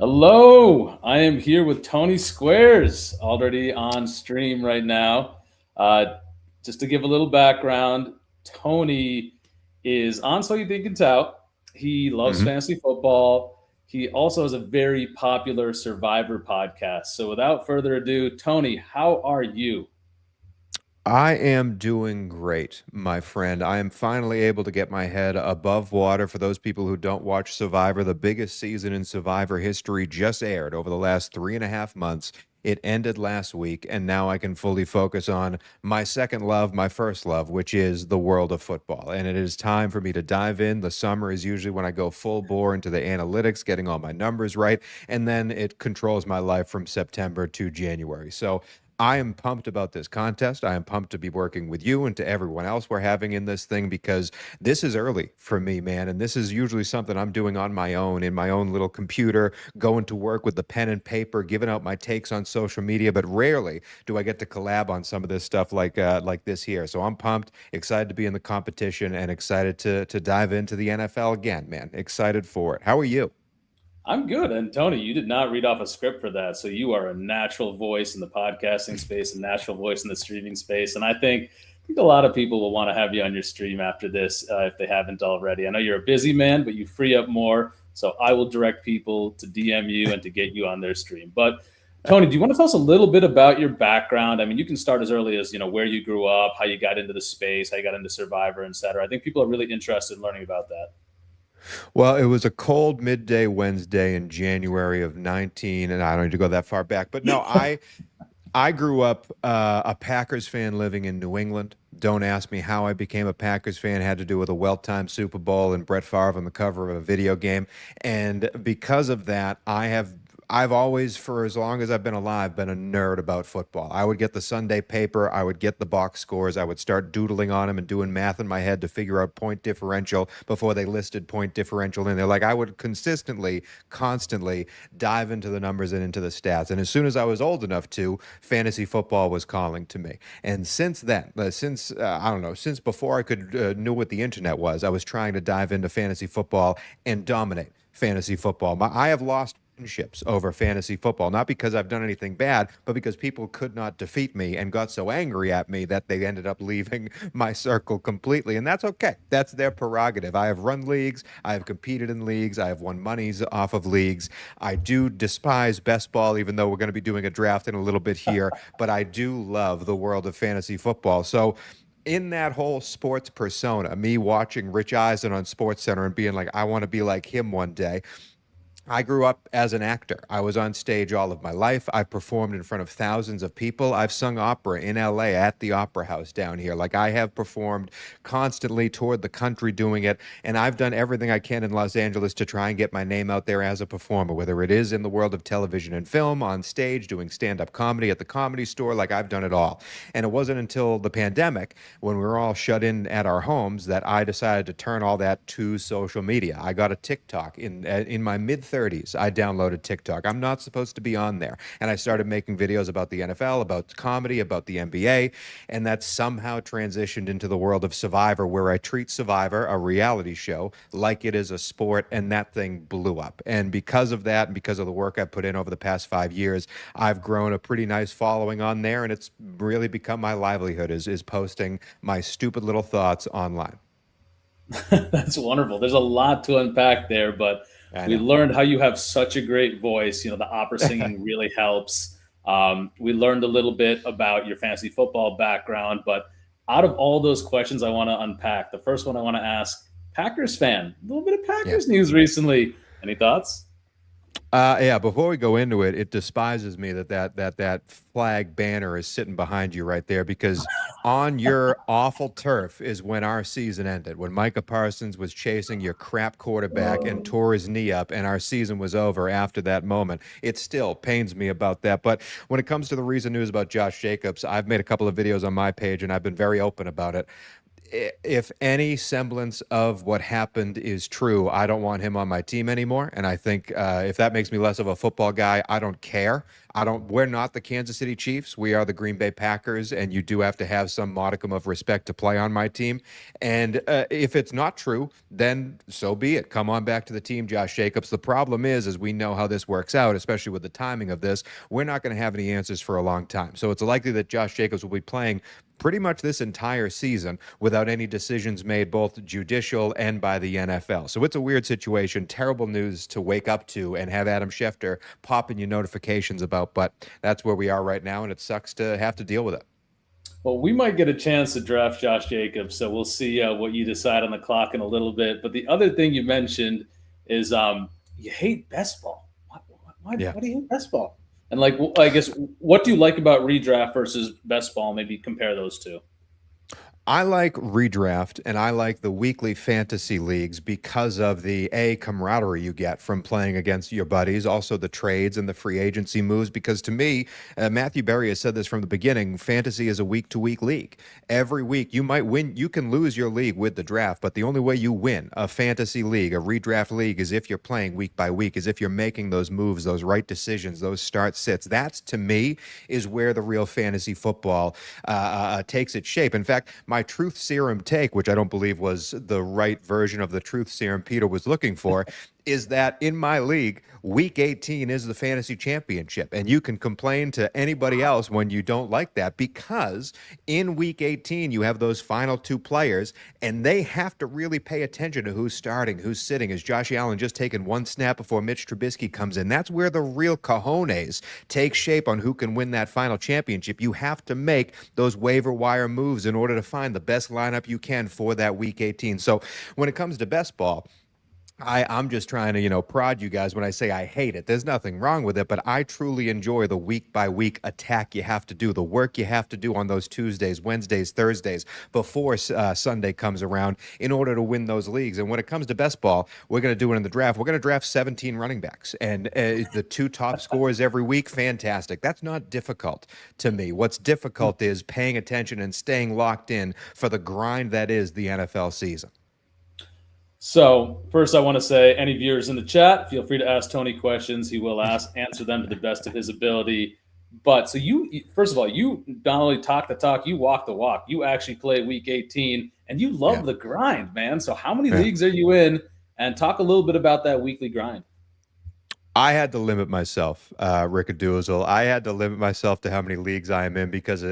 Hello, I am here with Tony Squares, already on stream right now. Uh, just to give a little background, Tony is on So You Think It's Out. He loves hmm fantasy football. He also has a very popular Survivor podcast. So without further ado, Tony, how are you? I am doing great, my friend. I am finally able to get my head above water. For those people who don't watch Survivor, the biggest season in Survivor history just aired over the last 3.5 months. It ended last week, and now I can fully focus on my second love, my first love, which is the world of football. And it is time for me to dive in. The summer is usually when I go full bore into the analytics, getting all my numbers right, and then it controls my life from September to January. So I am pumped about this contest. I am pumped to be working with you and to everyone else we're having in this thing because this is early for me, man. And this is usually something I'm doing on my own in my own little computer, going to work with the pen and paper, giving out my takes on social media. But rarely do I get to collab on some of this stuff like this here. So I'm pumped, excited to be in the competition, and excited to dive into the NFL again, man. Excited for it. How are you? I'm good. And Tony, you did not read off a script for that. So you are a natural voice in the podcasting space, a natural voice in the streaming space. And I think a lot of people will want to have you on your stream after this if they haven't already. I know you're a busy man, but you free up more. So I will direct people to DM you and to get you on their stream. But Tony, do you want to tell us a little bit about your background? I mean, you can start as early as, where you grew up, how you got into the space, how you got into Survivor, et cetera. I think people are really interested in learning about that. Well, it was a cold midday Wednesday in January of 19, and I don't need to go that far back, but no, I grew up a Packers fan living in New England. Don't ask me how I became a Packers fan. It had to do with a well-timed Super Bowl and Brett Favre on the cover of a video game. And because of that, I've always, for as long as I've been alive, been a nerd about football. I would get the Sunday paper, I would get the box scores, I would start doodling on them and doing math in my head to figure out point differential before they listed point differential in there. Like I would constantly dive into the numbers and into the stats. And as soon as I was old enough to, fantasy football was calling to me. And since then, since I don't know, since before I could knew what the internet was, I was trying to dive into fantasy football and dominate fantasy football. I have lost friendships over fantasy football, not because I've done anything bad, but because people could not defeat me and got so angry at me that they ended up leaving my circle completely. And that's okay. That's their prerogative. I have run leagues, I have competed in leagues, I have won monies off of leagues. I do despise best ball, even though we're going to be doing a draft in a little bit here, but I do love the world of fantasy football. So in that whole sports persona, me watching Rich Eisen on Sports Center and being like, I want to be like him one day, I grew up as an actor. I was on stage all of my life. I've performed in front of thousands of people. I've sung opera in LA at the Opera House down here. Like I have performed constantly, toured the country doing it, and I've done everything I can in Los Angeles to try and get my name out there as a performer, whether it is in the world of television and film, on stage, doing stand-up comedy at the Comedy Store, like I've done it all. And it wasn't until the pandemic, when we were all shut in at our homes, that I decided to turn all that to social media. I got a TikTok in my mid 30s. I downloaded TikTok. I'm not supposed to be on there. And I started making videos about the NFL, about comedy, about the NBA. And that somehow transitioned into the world of Survivor, where I treat Survivor, a reality show, like it is a sport. And that thing blew up. And because of that, and because of the work I've put in over the past 5 years, I've grown a pretty nice following on there. And it's really become my livelihood is posting my stupid little thoughts online. That's wonderful. There's a lot to unpack there, but I we know. learned how you have such a great voice. The opera singing really helps. We learned a little bit about your fantasy football background, but out of all those questions I want to unpack, the first one I want to ask, Packers fan, a little bit of Yeah. Packers news recently. Any thoughts? Yeah, before we go into it, it despises me that flag banner is sitting behind you right there because on your awful turf is when our season ended, when Micah Parsons was chasing your crap quarterback and tore his knee up, and our season was over after that moment. It still pains me about that. But when it comes to the recent news about Josh Jacobs, I've made a couple of videos on my page and I've been very open about it. if any semblance of what happened is true, I don't want him on my team anymore. And I think if that makes me less of a football guy, I don't care. I don't. We're not the Kansas City Chiefs. We are the Green Bay Packers, and you do have to have some modicum of respect to play on my team. And if it's not true, then so be it. Come on back to the team, Josh Jacobs. The problem is, as we know how this works out, especially with the timing of this, we're not going to have any answers for a long time. So it's likely that Josh Jacobs will be playing pretty much this entire season without any decisions made, both judicial and by the NFL. So it's a weird situation, terrible news to wake up to and have Adam Schefter popping you notifications about, but that's where we are right now, and it sucks to have to deal with it. Well, we might get a chance to draft Josh Jacobs, so we'll see what you decide on the clock in a little bit. But the other thing you mentioned is you hate best ball. Why Yeah. do you hate best ball? And I guess, what do you like about redraft versus best ball? Maybe compare those two. I like redraft and I like the weekly fantasy leagues because of the camaraderie you get from playing against your buddies, also the trades and the free agency moves. Because to me, Matthew Berry has said this from the beginning, fantasy is a week to week league. Every week you might win, you can lose your league with the draft, but the only way you win a fantasy league, a redraft league, is if you're playing week by week, is if you're making those moves, those right decisions, those start sits. That's, to me, is where the real fantasy football takes its shape. In fact, my truth serum take, which I don't believe was the right version of the truth serum Peter was looking for, is that in my league, week 18 is the fantasy championship. And you can complain to anybody else when you don't like that, because in week 18, you have those final two players, and they have to really pay attention to who's starting, who's sitting. Is Josh Allen just taking one snap before Mitch Trubisky comes in? That's where the real cojones take shape on who can win that final championship. You have to make those waiver wire moves in order to find the best lineup you can for that week 18. So when it comes to best ball, I'm just trying to, prod you guys when I say I hate it. There's nothing wrong with it, but I truly enjoy the week by week attack you have to do, the work you have to do on those Tuesdays, Wednesdays, Thursdays before Sunday comes around in order to win those leagues. And when it comes to best ball, we're going to do it in the draft. We're going to draft 17 running backs, and the two top scores every week. Fantastic. That's not difficult to me. What's difficult is paying attention and staying locked in for the grind that is the NFL season. So first, I want to say, any viewers in the chat, feel free to ask Tony questions. He will answer them to the best of his ability. But so first of all, you not only talk the talk, you walk the walk. You actually play week 18, and you love the grind, man. So how many leagues are you in? And talk a little bit about that weekly grind. I had to limit myself, Rickadoozle. I had to limit myself to how many leagues I am in because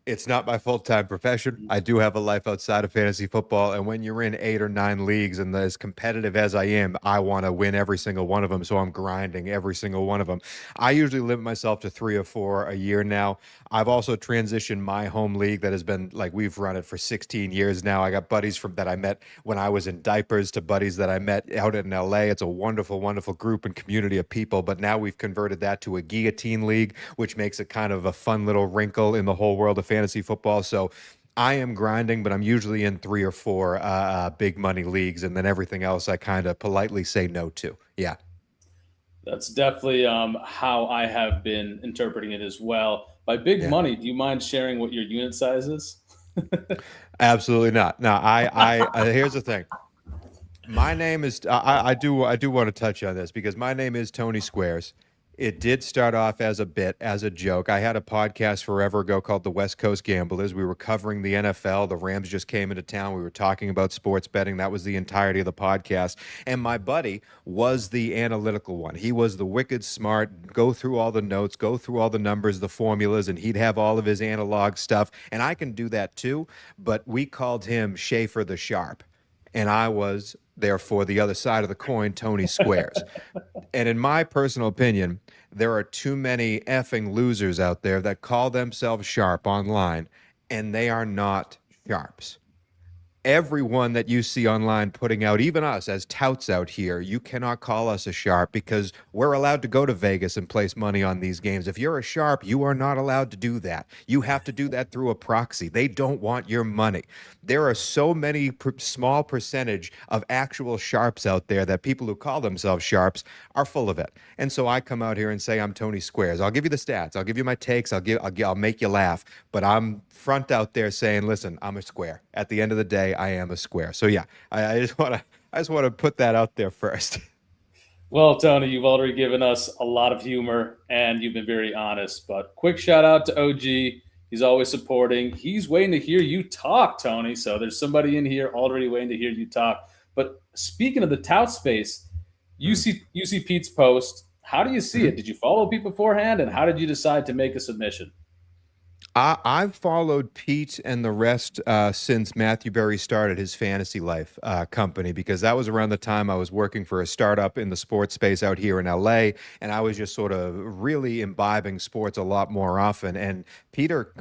it's not my full-time profession. I do have a life outside of fantasy football, and when you're in 8 or 9 leagues and as competitive as I am, I want to win every single one of them, so I'm grinding every single one of them. I usually limit myself to 3 or 4 a year now. I've also transitioned my home league that has been, we've run it for 16 years now. I got buddies that I met when I was in diapers to buddies that I met out in LA. It's a wonderful, wonderful group and community of people, but now we've converted that to a guillotine league, which makes it kind of a fun little wrinkle in the whole world of fantasy football. So I am grinding, but I'm usually in 3 or 4 big money leagues, and then everything else I kind of politely say no to. Yeah. That's definitely how I have been interpreting it as well. By big money, do you mind sharing what your unit size is? Absolutely not. No, I here's the thing. My name is I do want to touch on this because my name is Tony Squares. It did start off as a bit, as a joke. I had a podcast forever ago called The West Coast Gamblers. We were covering the NFL. The Rams just came into town. We were talking about sports betting. That was the entirety of the podcast. And my buddy was the analytical one. He was the wicked smart, go through all the notes, go through all the numbers, the formulas, and he'd have all of his analog stuff. And I can do that too, but we called him Schaefer the Sharp. And I was, therefore, the other side of the coin, Tony Squares. And in my personal opinion, there are too many effing losers out there that call themselves sharp online, and they are not sharps. everyone that you see online putting out, even us as touts out here, you cannot call us a sharp because we're allowed to go to Vegas and place money on these games. If you're a sharp, you are not allowed to do that. You have to do that through a proxy. They don't want your money. There are so many small percentage of actual sharps out there that people who call themselves sharps are full of it. And so I come out here and say I'm Tony Squares. I'll give you the stats. I'll give you my takes. I'll make you laugh. But I'm front out there saying, listen, I'm a square. At the end of the day, I am a square. So yeah, I just want to put that out there first. Well, Tony, you've already given us a lot of humor and you've been very honest. But quick shout out to OG. He's always supporting. He's waiting to hear you talk, Tony. So there's somebody in here already waiting to hear you talk. But speaking of the tout space, Mm. you see Pete's post. How do you see Mhm. it? Did you follow Pete beforehand? And how did you decide to make a submission? I've followed Pete and the rest since Matthew Berry started his Fantasy Life company because that was around the time I was working for a startup in the sports space out here in LA, and I was just sort of really imbibing sports a lot more often. And Peter,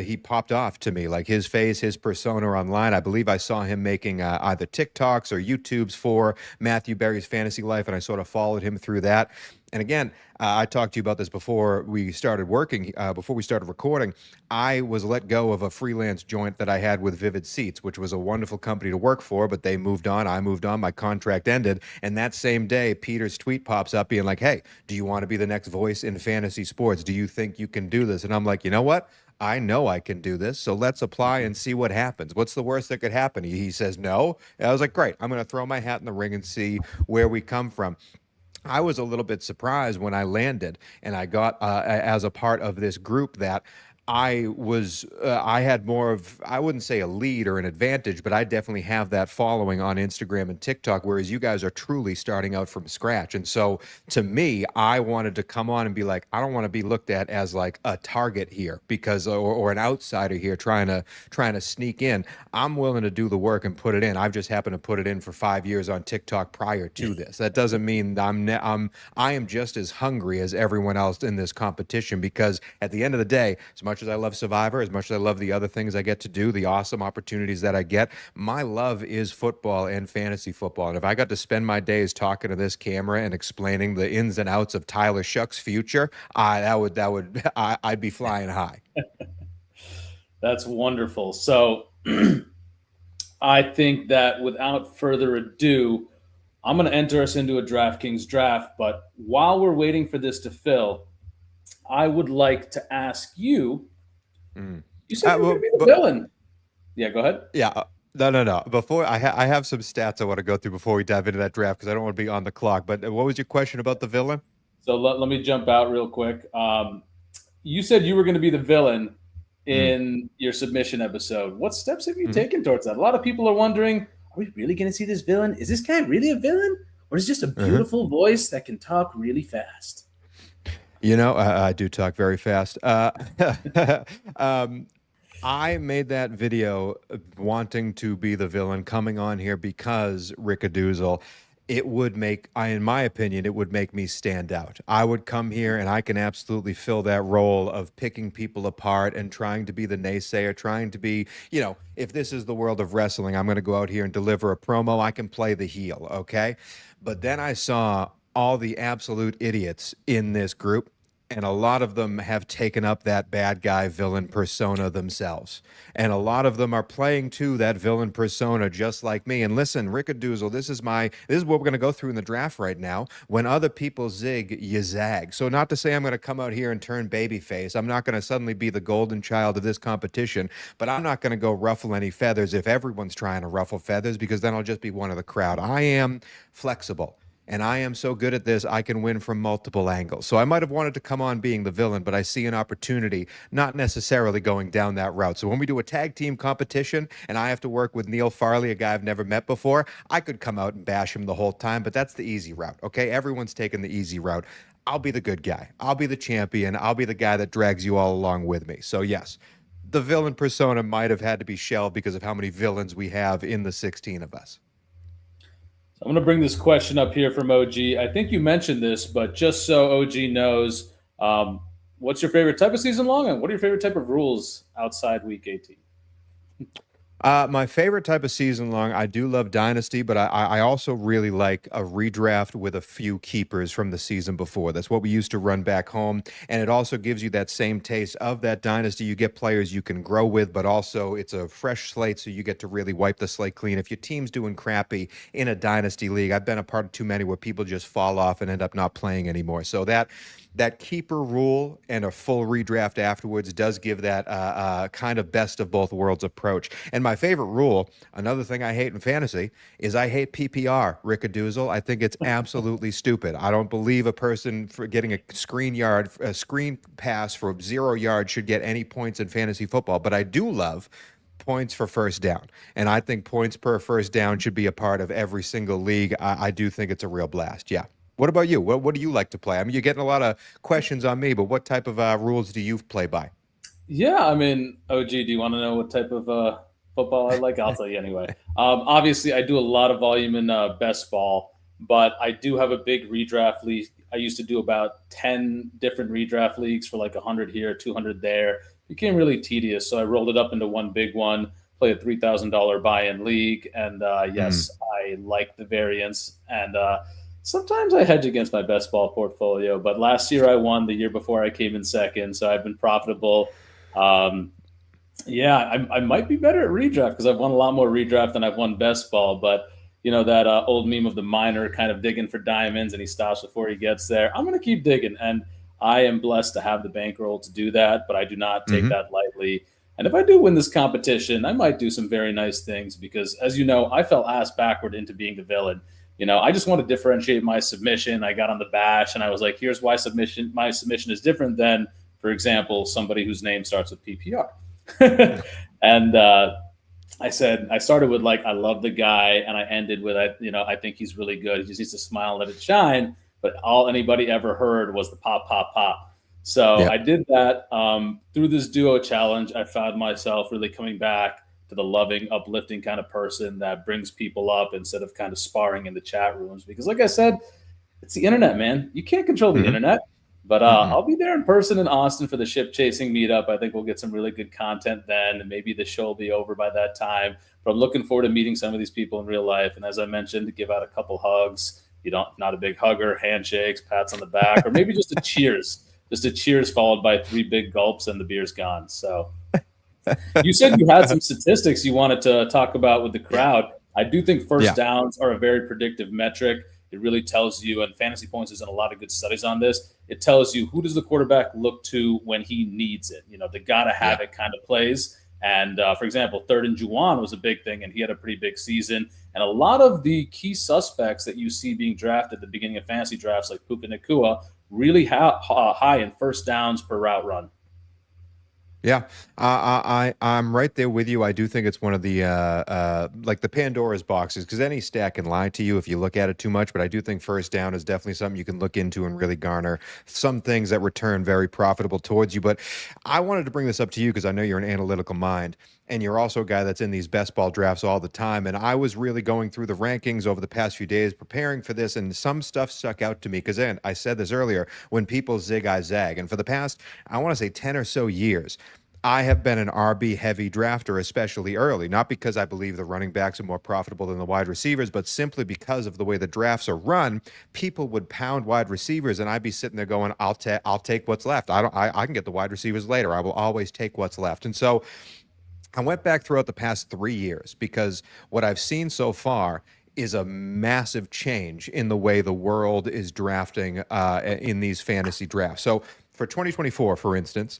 he popped off to me, like his face, his persona online. I believe I saw him making either TikToks or YouTubes for Matthew Berry's Fantasy Life, and I sort of followed him through that. And again, I talked to you about this before we started working, before we started recording. I was let go of a freelance joint that I had with Vivid Seats, which was a wonderful company to work for, but they moved on. I moved on. My contract ended. And that same day, Peter's tweet pops up being like, hey, do you want to be the next voice in fantasy sports? Do you think you can do this? And I'm like, you know what? I know I can do this, so let's apply and see what happens. What's the worst that could happen? He says no. And I was like, great, I'm going to throw my hat in the ring and see where we come from. I was a little bit surprised when I landed and I got as a part of this group that I had more of, I wouldn't say a lead or an advantage, but I definitely have that following on Instagram and TikTok, whereas you guys are truly starting out from scratch. And so to me, I wanted to come on and be like, I don't want to be looked at as like a target here because or an outsider here trying to sneak in. I'm willing to do the work and put it in. I've just happened to put it in for 5 years on TikTok prior to this. That doesn't mean I am just as hungry as everyone else in this competition because at the end of the day, as much as I love Survivor, as much as I love the other things I get to do, the awesome opportunities that I get, my love is football and fantasy football. And if I got to spend my days talking to this camera and explaining the ins and outs of Tyler Shuck's future, I'd be flying high. That's wonderful. So I think that without further ado, I'm going to enter us into a DraftKings draft. But while we're waiting for this to fill, I would like to ask you. Mm. You said you were going to Well, be the villain. Yeah, go ahead. yeah. No, no, no. Before I have some stats I want to go through before we dive into that draft because I don't want to be on the clock. But what was your question about the villain? So let me jump out real quick. You said you were going to be the villain Mm. in your submission episode. What steps have you Hmm. taken towards that? A lot of people are wondering, are we really going to see this villain? Is this guy really a villain? Or is it just a Uh-huh. beautiful voice that can talk really fast? You know, I do talk very fast. Um, I made that video wanting to be the villain coming on here because Rickadoozle, it would make, in my opinion, it would make me stand out. I would come here and I can absolutely fill that role of picking people apart and trying to be the naysayer, trying to be, if this is the world of wrestling, I'm going to go out here and deliver a promo. I can play the heel, okay? But then I saw all the absolute idiots in this group and a lot of them have taken up that bad guy villain persona themselves. And a lot of them are playing to that villain persona just like me. And listen, Rickadoozle, this is what we're going to go through in the draft right now. When other people zig, you zag. So not to say I'm going to come out here and turn babyface. I'm not going to suddenly be the golden child of this competition, but I'm not going to go ruffle any feathers if everyone's trying to ruffle feathers because then I'll just be one of the crowd. I am flexible. And I am so good at this, I can win from multiple angles. So I might have wanted to come on being the villain, but I see an opportunity, not necessarily going down that route. So when we do a tag team competition and I have to work with Neil Farley, a guy I've never met before, I could come out and bash him the whole time, but that's the easy route, okay? Everyone's taking the easy route. I'll be the good guy. I'll be the champion. I'll be the guy that drags you all along with me. So yes, the villain persona might have had to be shelved because of how many villains we have in the 16 of us. So I'm going to bring this question up here from OG. I think you mentioned this, but just so OG knows, what's your favorite type of season long, and what are your favorite type of rules outside Week 18? My favorite type of season long, I do love Dynasty, but I also really like a redraft with a few keepers from the season before. That's what we used to run back home. And it also gives you that same taste of that Dynasty. You get players you can grow with, but also it's a fresh slate, so you get to really wipe the slate clean. If your team's doing crappy in a Dynasty league, I've been a part of too many where people just fall off and end up not playing anymore. So that keeper rule and a full redraft afterwards does give that kind of best of both worlds approach. And my favorite rule, another thing I hate in fantasy, is I hate PPR, Rickadoozle. I think it's absolutely stupid. I don't believe a person for getting a screen pass for 0 yards should get any points in fantasy football. But I do love points for first down. And I think points per first down should be a part of every single league. I do think it's a real blast. Yeah. What about you? What do you like to play? I mean, you're getting a lot of questions on me, but what type of rules do you play by? Yeah, I mean, OG, do you want to know what type of football I like? I'll tell you anyway. Obviously, I do a lot of volume in best ball, but I do have a big redraft league. I used to do about 10 different redraft leagues for like 100 here, 200 there. Became really tedious, so I rolled it up into one big one, play a $3,000 buy-in league, and Mm. yes, I like the variance. And sometimes I hedge against my best ball portfolio, but last year I won. The year before I came in second, so I've been profitable. um, yeah, I might be better at redraft because I've won a lot more redraft than I've won best ball. But you know that old meme of the miner kind of digging for diamonds and he stops before he gets there. I'm going to keep digging, and I am blessed to have the bankroll to do that. But I do not take Hmm. that lightly. And if I do win this competition, I might do some very nice things because, as you know, I fell ass backward into being the villain. I just want to differentiate my submission. I got on the bash and I was like, here's why my submission is different than, for example, somebody whose name starts with PPR. And I said I started with like I love the guy, and I ended with I think he's really good. He just needs to smile and let it shine. But all anybody ever heard was the pop pop pop. So Yeah. I did that through this duo challenge. I found myself really coming back to the loving, uplifting kind of person that brings people up instead of kind of sparring in the chat rooms. Because, like I said, it's the internet, man. You can't control the Hmm. internet. But Mm-mm. I'll be there in person in Austin for the ship chasing meetup. I think we'll get some really good content then, and maybe the show will be over by that time. But I'm looking forward to meeting some of these people in real life. And as I mentioned, to give out a couple hugs. You don't not a big hugger, handshakes, pats on the back, or maybe just a cheers followed by three big gulps, and the beer's gone. So you said you had some statistics you wanted to talk about with the Yeah. crowd. I do think first Yeah. downs are a very predictive metric. It really tells you, and Fantasy Points has done a lot of good studies on this. It tells you who does the quarterback look to when he needs it. The gotta Yeah. have it kind of plays. And for example, third and Juwan was a big thing, and he had a pretty big season. And a lot of the key suspects that you see being drafted at the beginning of fantasy drafts, like Puka Nakua, really high in first downs per route run. Yeah, I'm right there with you. I do think it's one of the like the Pandora's boxes because any stat can lie to you if you look at it too much. But I do think first down is definitely something you can look into and really garner some things that return very profitable towards you. But I wanted to bring this up to you because I know you're an analytical mind and you're also a guy that's in these best ball drafts all the time. And I was really going through the rankings over the past few days preparing for this, and some stuff stuck out to me because then I said this earlier: when people zig, I zag. And for the past, I want to say 10 or so years, I have been an RB heavy drafter, especially early, not because I believe the running backs are more profitable than the wide receivers, but simply because of the way the drafts are run. People would pound wide receivers, and I'd be sitting there going, I'll take what's left. I can get the wide receivers later. I will always take what's left." And so I went back throughout the past 3 years because what I've seen so far is a massive change in the way the world is drafting in these fantasy drafts. So for 2024, for instance,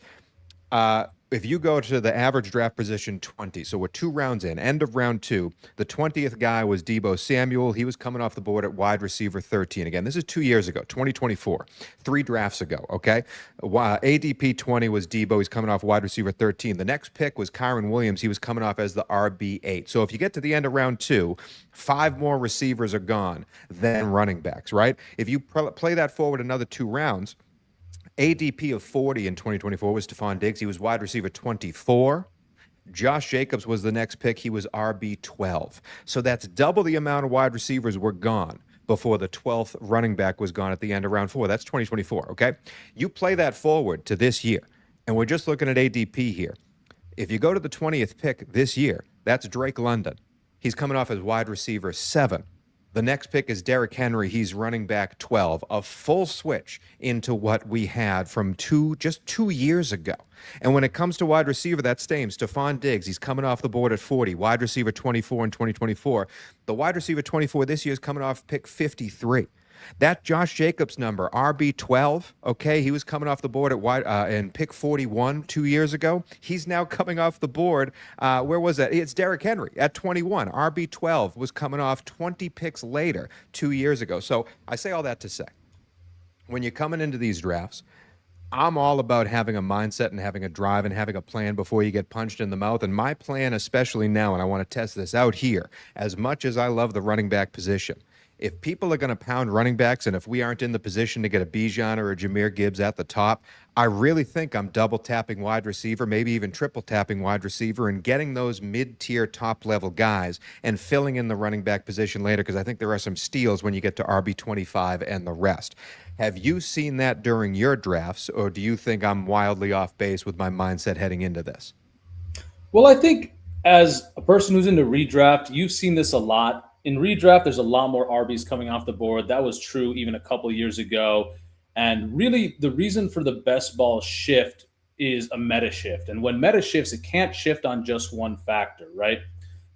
if you go to the average draft position 20, so we're 2 rounds in, end of round two, the 20th guy was Debo Samuel. He was coming off the board at wide receiver 13. Again, this is 2 years ago, 2024, 3 drafts ago, okay? ADP 20 was Debo. He's coming off wide receiver 13. The next pick was Kyron Williams. He was coming off as the RB8. So if you get to the end of round two, 5 more receivers are gone than running backs, right? If you play that forward another 2 rounds, ADP of 40 in 2024 was Stephon Diggs. He was wide receiver 24. Josh Jacobs was the next pick. He was RB 12. So that's double the amount of wide receivers were gone before the 12th running back was gone at the end of round four. That's 2024, okay? You play that forward to this year, and we're just looking at ADP here. If you go to the 20th pick this year, That's Drake London. He's coming off as wide receiver 7. The next pick is Derrick Henry. He's running back 12. A full switch into what we had from just 2 years ago. And when it comes to wide receiver, that's same. Stephon Diggs, he's coming off the board at 40. Wide receiver 24 in 2024. The wide receiver 24 this year is coming off pick 53. That Josh Jacobs number, RB12, okay, he was coming off the board at in pick 41 2 years ago. He's now coming off the board. Where was that? It's Derrick Henry at 21. RB12 was coming off 20 picks later 2 years ago. So I say all that to say, when you're coming into these drafts, I'm all about having a mindset and having a drive and having a plan before you get punched in the mouth. And my plan, especially now, and I want to test this out here, as much as I love the running back position, if people are going to pound running backs and if we aren't in the position to get a Bijan or a Jahmyr Gibbs at the top, I really think I'm double tapping wide receiver, maybe even triple tapping wide receiver, and getting those mid-tier top-level guys and filling in the running back position later, because I think there are some steals when you get to RB25 and the rest. Have you seen that during your drafts, or do you think I'm wildly off base with my mindset heading into this? Well, I think as a person who's into redraft, you've seen this a lot. In redraft, there's a lot more RBs coming off the board. That was true even a couple of years ago. And really, the reason for the best ball shift is a meta shift. And when meta shifts, it can't shift on just one factor, right?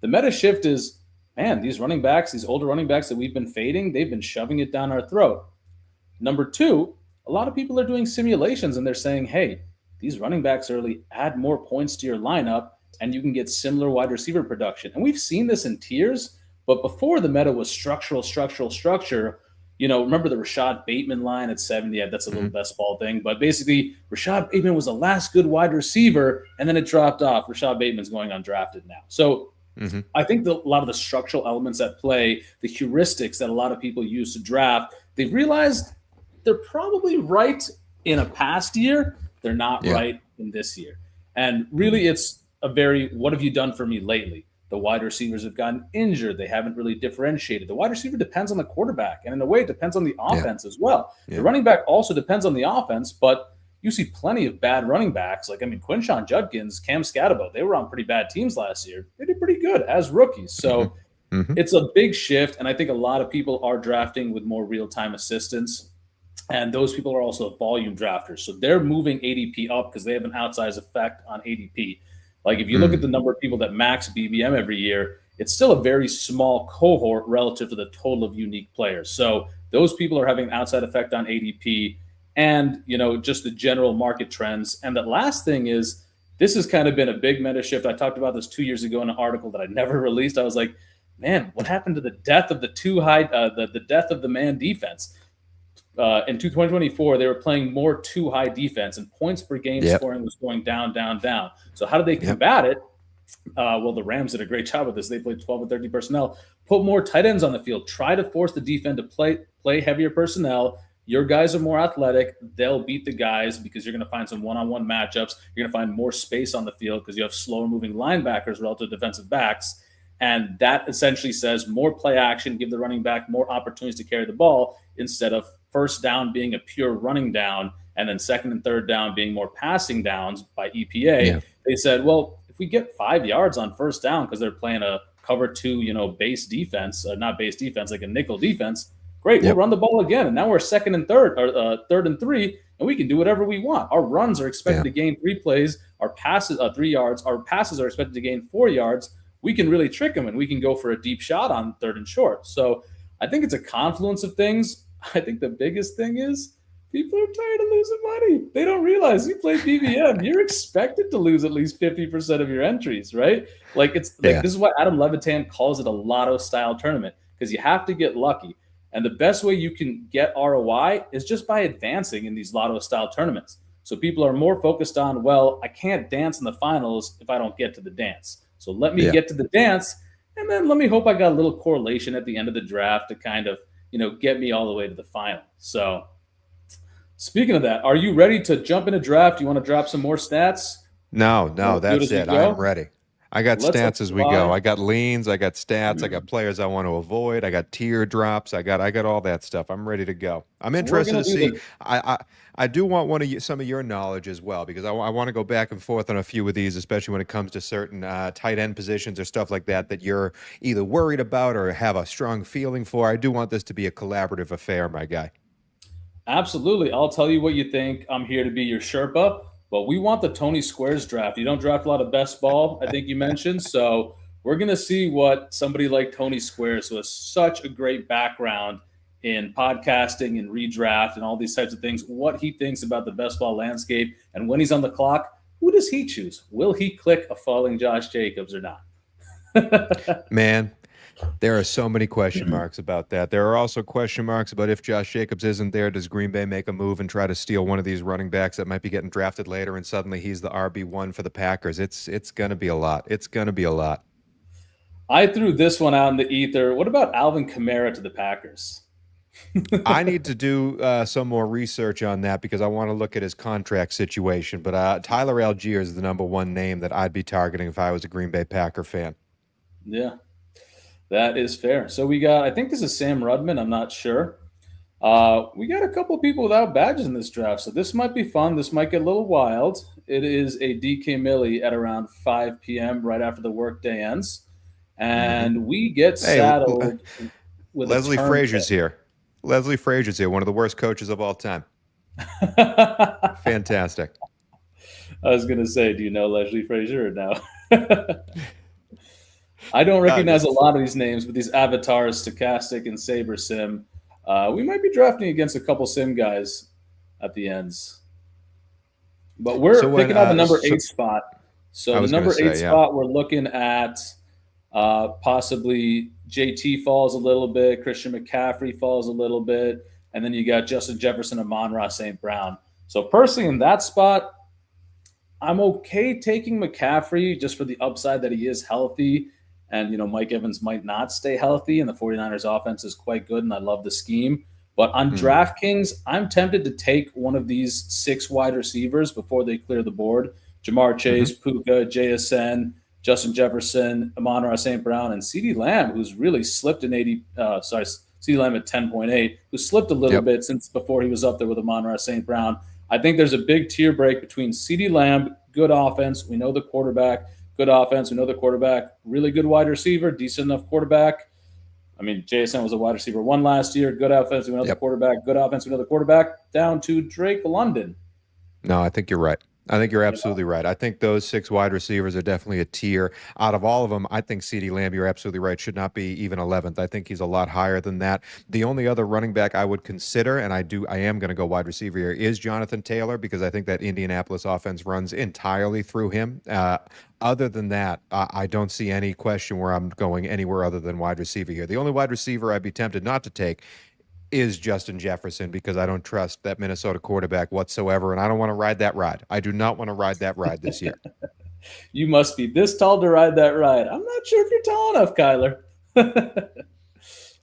The meta shift is, man, these running backs, these older running backs that we've been fading, they've been shoving it down our throat. Number two, a lot of people are doing simulations and they're saying, hey, these running backs early add more points to your lineup and you can get similar wide receiver production. And we've seen this in tiers. But before the meta was structure, remember the Rashad Bateman line at 70? Yeah, that's a little best ball thing. But basically, Rashad Bateman was the last good wide receiver, and then it dropped off. Rashad Bateman's going undrafted now. So I think a lot of the structural elements at play, the heuristics that a lot of people use to draft, they've realized they're probably right in a past year. They're not right in this year. And really, it's a what have you done for me lately? The wide receivers have gotten injured. They haven't really differentiated. The wide receiver depends on the quarterback, and in a way, it depends on the offense as well. Yeah. The running back also depends on the offense, but you see plenty of bad running backs. Quinshon Judkins, Cam Scatabo, they were on pretty bad teams last year. They did pretty good as rookies. So it's a big shift, and I think a lot of people are drafting with more real-time assistance, and those people are also volume drafters. So they're moving ADP up because they have an outsized effect on ADP. Like if you look at the number of people that max BBM every year, it's still a very small cohort relative to the total of unique players. So those people are having an outside effect on ADP and, just the general market trends. And the last thing is, this has kind of been a big meta shift. I talked about this 2 years ago in an article that I never released. I was like, man, what happened to the death of the the death of the man defense? In 2024, they were playing more too high defense, and points per game scoring was going down. So how do they combat it? Well, the Rams did a great job with this. They played 12 and 30 personnel, put more tight ends on the field, try to force the defense to play heavier personnel. Your guys are more athletic. They'll beat the guys because you're going to find some one-on-one matchups. You're going to find more space on the field because you have slower moving linebackers relative to defensive backs. And that essentially says more play action, give the running back more opportunities to carry the ball instead of first down being a pure running down and then second and third down being more passing downs by EPA. Yeah. They said, well, if we get 5 yards on first down because they're playing a cover two, base defense, not base defense, like a nickel defense, great, we'll run the ball again. And now we're second and third, or third and 3, and we can do whatever we want. Our runs are expected to gain 3 plays. Our passes, 3 yards. Our passes are expected to gain 4 yards. We can really trick them, and we can go for a deep shot on third and short. So I think it's a confluence of things. I think the biggest thing is people are tired of losing money. They don't realize you play BBM. You're expected to lose at least 50% of your entries, right? This is why Adam Levitan calls it a lotto-style tournament, because you have to get lucky. And the best way you can get ROI is just by advancing in these lotto-style tournaments. So people are more focused on, well, I can't dance in the finals if I don't get to the dance. So let me get to the dance, and then let me hope I got a little correlation at the end of the draft to kind of, get me all the way to the final. So speaking of that, are you ready to jump in a draft? You want to drop some more stats? No, that's it. I'm ready. I got Let's stats as we go. apply. I got leans, I got stats, I got players I want to avoid, I got teardrops, I got all that stuff. I'm ready to go. I'm We're interested gonna to do see. the I do want some of your knowledge as well because I want to go back and forth on a few of these, especially when it comes to certain tight end positions or stuff like that that you're either worried about or have a strong feeling for. I do want this to be a collaborative affair, my guy. Absolutely. I'll tell you what you think. I'm here to be your Sherpa, but we want the Tony Squares draft. You don't draft a lot of best ball, I think you mentioned. So we're going to see what somebody like Tony Squares, who has such a great background in podcasting and redraft and all these types of things, what he thinks about the best ball landscape. And when he's on the clock, who does he choose? Will he click a falling Josh Jacobs or not? Man, there are so many question marks about that. There are also question marks about if Josh Jacobs isn't there, does Green Bay make a move and try to steal one of these running backs that might be getting drafted later, and suddenly he's the RB1 for the Packers? It's going to be a lot. It's going to be a lot. I threw this one out in the ether. What about Alvin Kamara to the Packers? I need to do some more research on that because I want to look at his contract situation. But Tyler Algier is the number one name that I'd be targeting if I was a Green Bay Packer fan. Yeah, that is fair. So we got, I think this is Sam Rudman. I'm not sure. We got a couple of people without badges in this draft. So this might be fun. This might get a little wild. It is a DK Millie at around 5 p.m. right after the workday ends. And we get Hey, saddled with a Leslie turn Frazier's here. Leslie Frazier's here, one of the worst coaches of all time. pick. Fantastic. I was going to say, do you know Leslie Frazier or no? I don't Uh, recognize a lot of these names, but these avatars, Stochastic and Saber Sim, we might be drafting against a couple Sim guys at the ends. But so we're when picking out the number so 8 spot. I So the was going to number 8 say, yeah. spot, we're looking at possibly JT falls a little bit, Christian McCaffrey falls a little bit, and then you got Justin Jefferson and Amon-Ra St. Brown. So personally in that spot, I'm okay taking McCaffrey just for the upside that he is healthy. And, Mike Evans might not stay healthy, and the 49ers offense is quite good, and I love the scheme. But on Hmm. DraftKings, I'm tempted to take one of these 6 wide receivers before they clear the board. Jamar Hmm. Chase, Puka, JSN, Justin Jefferson, Amon-Ra St. Brown, and CeeDee Lamb, who's really slipped in CeeDee Lamb at 10.8, who slipped a little Yep. bit since before he was up there with Amon-Ra St. Brown. I think there's a big tier break between CeeDee Lamb, good offense. We know the quarterback, good offense. We know the quarterback, really good wide receiver, decent enough quarterback. I mean, JSN was a wide receiver 1 last year. Good offense. We know the Yep. quarterback. Good offense. We know the quarterback. Down to Drake London. No, I think you're right. I think you're absolutely right. I think those 6 wide receivers are definitely a tier. Out of all of them, I think CeeDee Lamb, you're absolutely right, should not be even 11th. I think he's a lot higher than that. The only other running back I would consider, and I am going to go wide receiver here, is Jonathan Taylor because I think that Indianapolis offense runs entirely through him. Other than that, I don't see any question where I'm going anywhere other than wide receiver here. The only wide receiver I'd be tempted not to take is Justin Jefferson because I don't trust that Minnesota quarterback whatsoever, and I don't want to ride that ride. I do not want to ride that ride this year. You must be this tall to ride that ride. I'm not sure if you're tall enough, Kyler.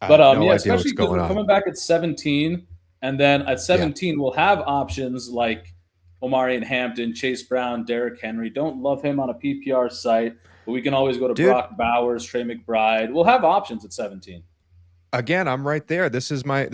I But have no yeah, idea especially what's because going we're on. coming back at 17, and then at Yeah, 17 we'll have options like Omari and Hampton, Chase Brown, Derrick Henry. Don't love him on a PPR site, but we can always go to dude. Brock Bowers, Trey McBride. We'll have options at 17. Again, I'm right there. This is my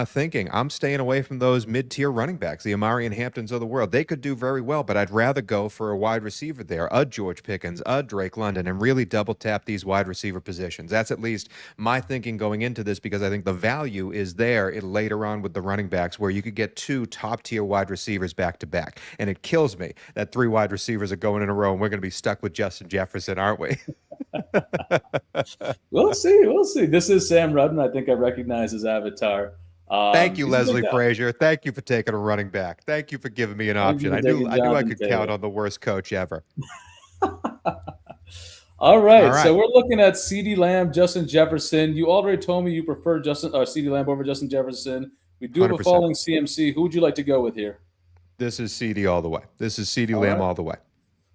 thinking. I'm staying away from those mid-tier running backs, the Amari and Hamptons of the world. They could do very well, but I'd rather go for a wide receiver there, a George Pickens, a Drake London, and really double tap these wide receiver positions. That's at least my thinking going into this because I think the value is there later on with the running backs where you could get 2 top-tier wide receivers back to back. And it kills me that 3 wide receivers are going in a row and we're going to be stuck with Justin Jefferson, aren't we? We'll see. We'll see. This is Sam Rudden. I think I recognize his avatar. Thank you, He's a good Leslie guy. Frazier. Thank you for taking a running back. Thank you for giving me an Thank you option. for taking I knew I Jonathan could count Taylor. on the worst coach ever. All All right, so right. we're looking at CeeDee Lamb, Justin Jefferson. You already told me you prefer CeeDee Lamb over Justin Jefferson. We do have a 100%. falling CMC. Who would you like to go with here? This is CD all the way. This is CD All Lamb right, all the way.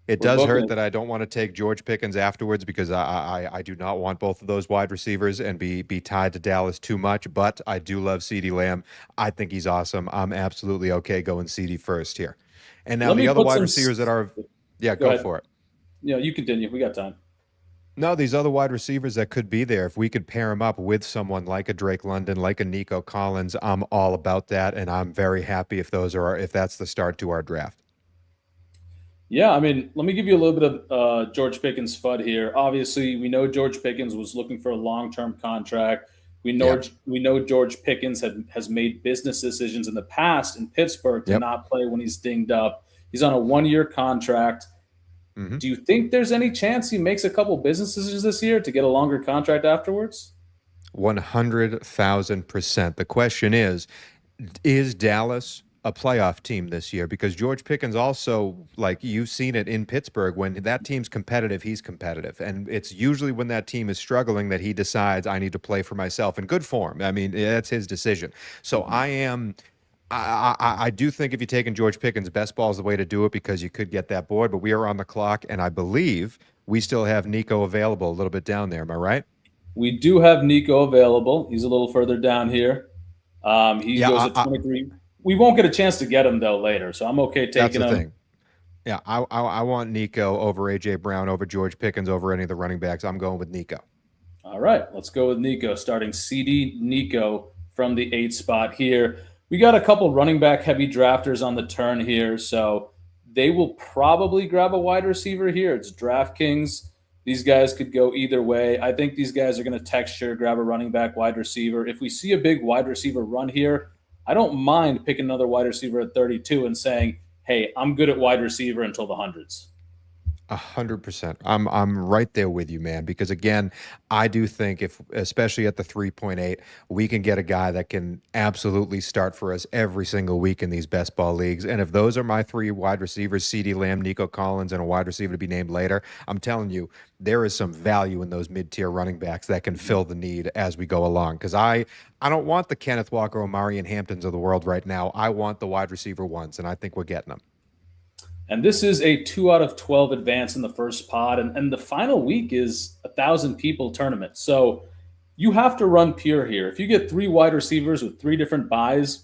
It we're does booking hurt it. that I don't want to take George Pickens afterwards because I do not want both of those wide receivers and be tied to Dallas too much. But I do love CD Lamb. I think he's awesome. I'm absolutely okay going CD first here. And now Let the me other put wide some. receivers that are, yeah, Go go ahead. for it. You continue. We got time. No, these other wide receivers that could be there, if we could pair them up with someone like a Drake London, like a Nico Collins, I'm all about that, and I'm very happy if that's the start to our draft. Yeah, I mean, let me give you a little bit of George Pickens' FUD here. Obviously, we know George Pickens was looking for a long-term contract. Yep. We know George Pickens has made business decisions in the past in Pittsburgh to Yep. not play when he's dinged up. He's on a one-year contract. Hmm. Do you think there's any chance he makes a couple business decisions this year to get a longer contract afterwards? 100,000%. The question is Dallas a playoff team this year? Because George Pickens also, like you've seen it in Pittsburgh, when that team's competitive, he's competitive. And it's usually when that team is struggling that he decides, I need to play for myself in good form. I mean, that's his decision. So Mhm. I do think if you're taking George Pickens, best ball is the way to do it because you could get that board. But we are on the clock, and I believe we still have Nico available a little bit down there. Am I right? We do have Nico available. He's a little further down here. He Yeah, goes at 23. We won't get a chance to get him though later, so I'm okay that's taking the him. thing. Yeah, I want Nico over AJ Brown, over George Pickens, over any of the running backs. I'm going with Nico. All right, let's go with Nico, starting CD Nico from the 8 spot here. We got a couple running back heavy drafters on the turn here, so they will probably grab a wide receiver here. It's DraftKings. These guys could go either way. I think these guys are going to texture, grab a running back, wide receiver. If we see a big wide receiver run here, I don't mind picking another wide receiver at 32 and saying, hey, I'm good at wide receiver until the hundreds. 100%. I'm right there with you, man. Because again, I do think if, especially at the 3.8, we can get a guy that can absolutely start for us every single week in these best ball leagues. And if those are my three wide receivers, CeeDee Lamb, Nico Collins, and a wide receiver to be named later, I'm telling you, there is some value in those mid-tier running backs that can fill the need as we go along. Because I don't want the Kenneth Walker, Omari, and Hamptons of the world right now. I want the wide receiver ones, and I think we're getting them. And this is a 2 out of 12 advance in the first pod. And the final week is 1,000 people tournament. So you have to run pure here. If you get three wide receivers with three different buys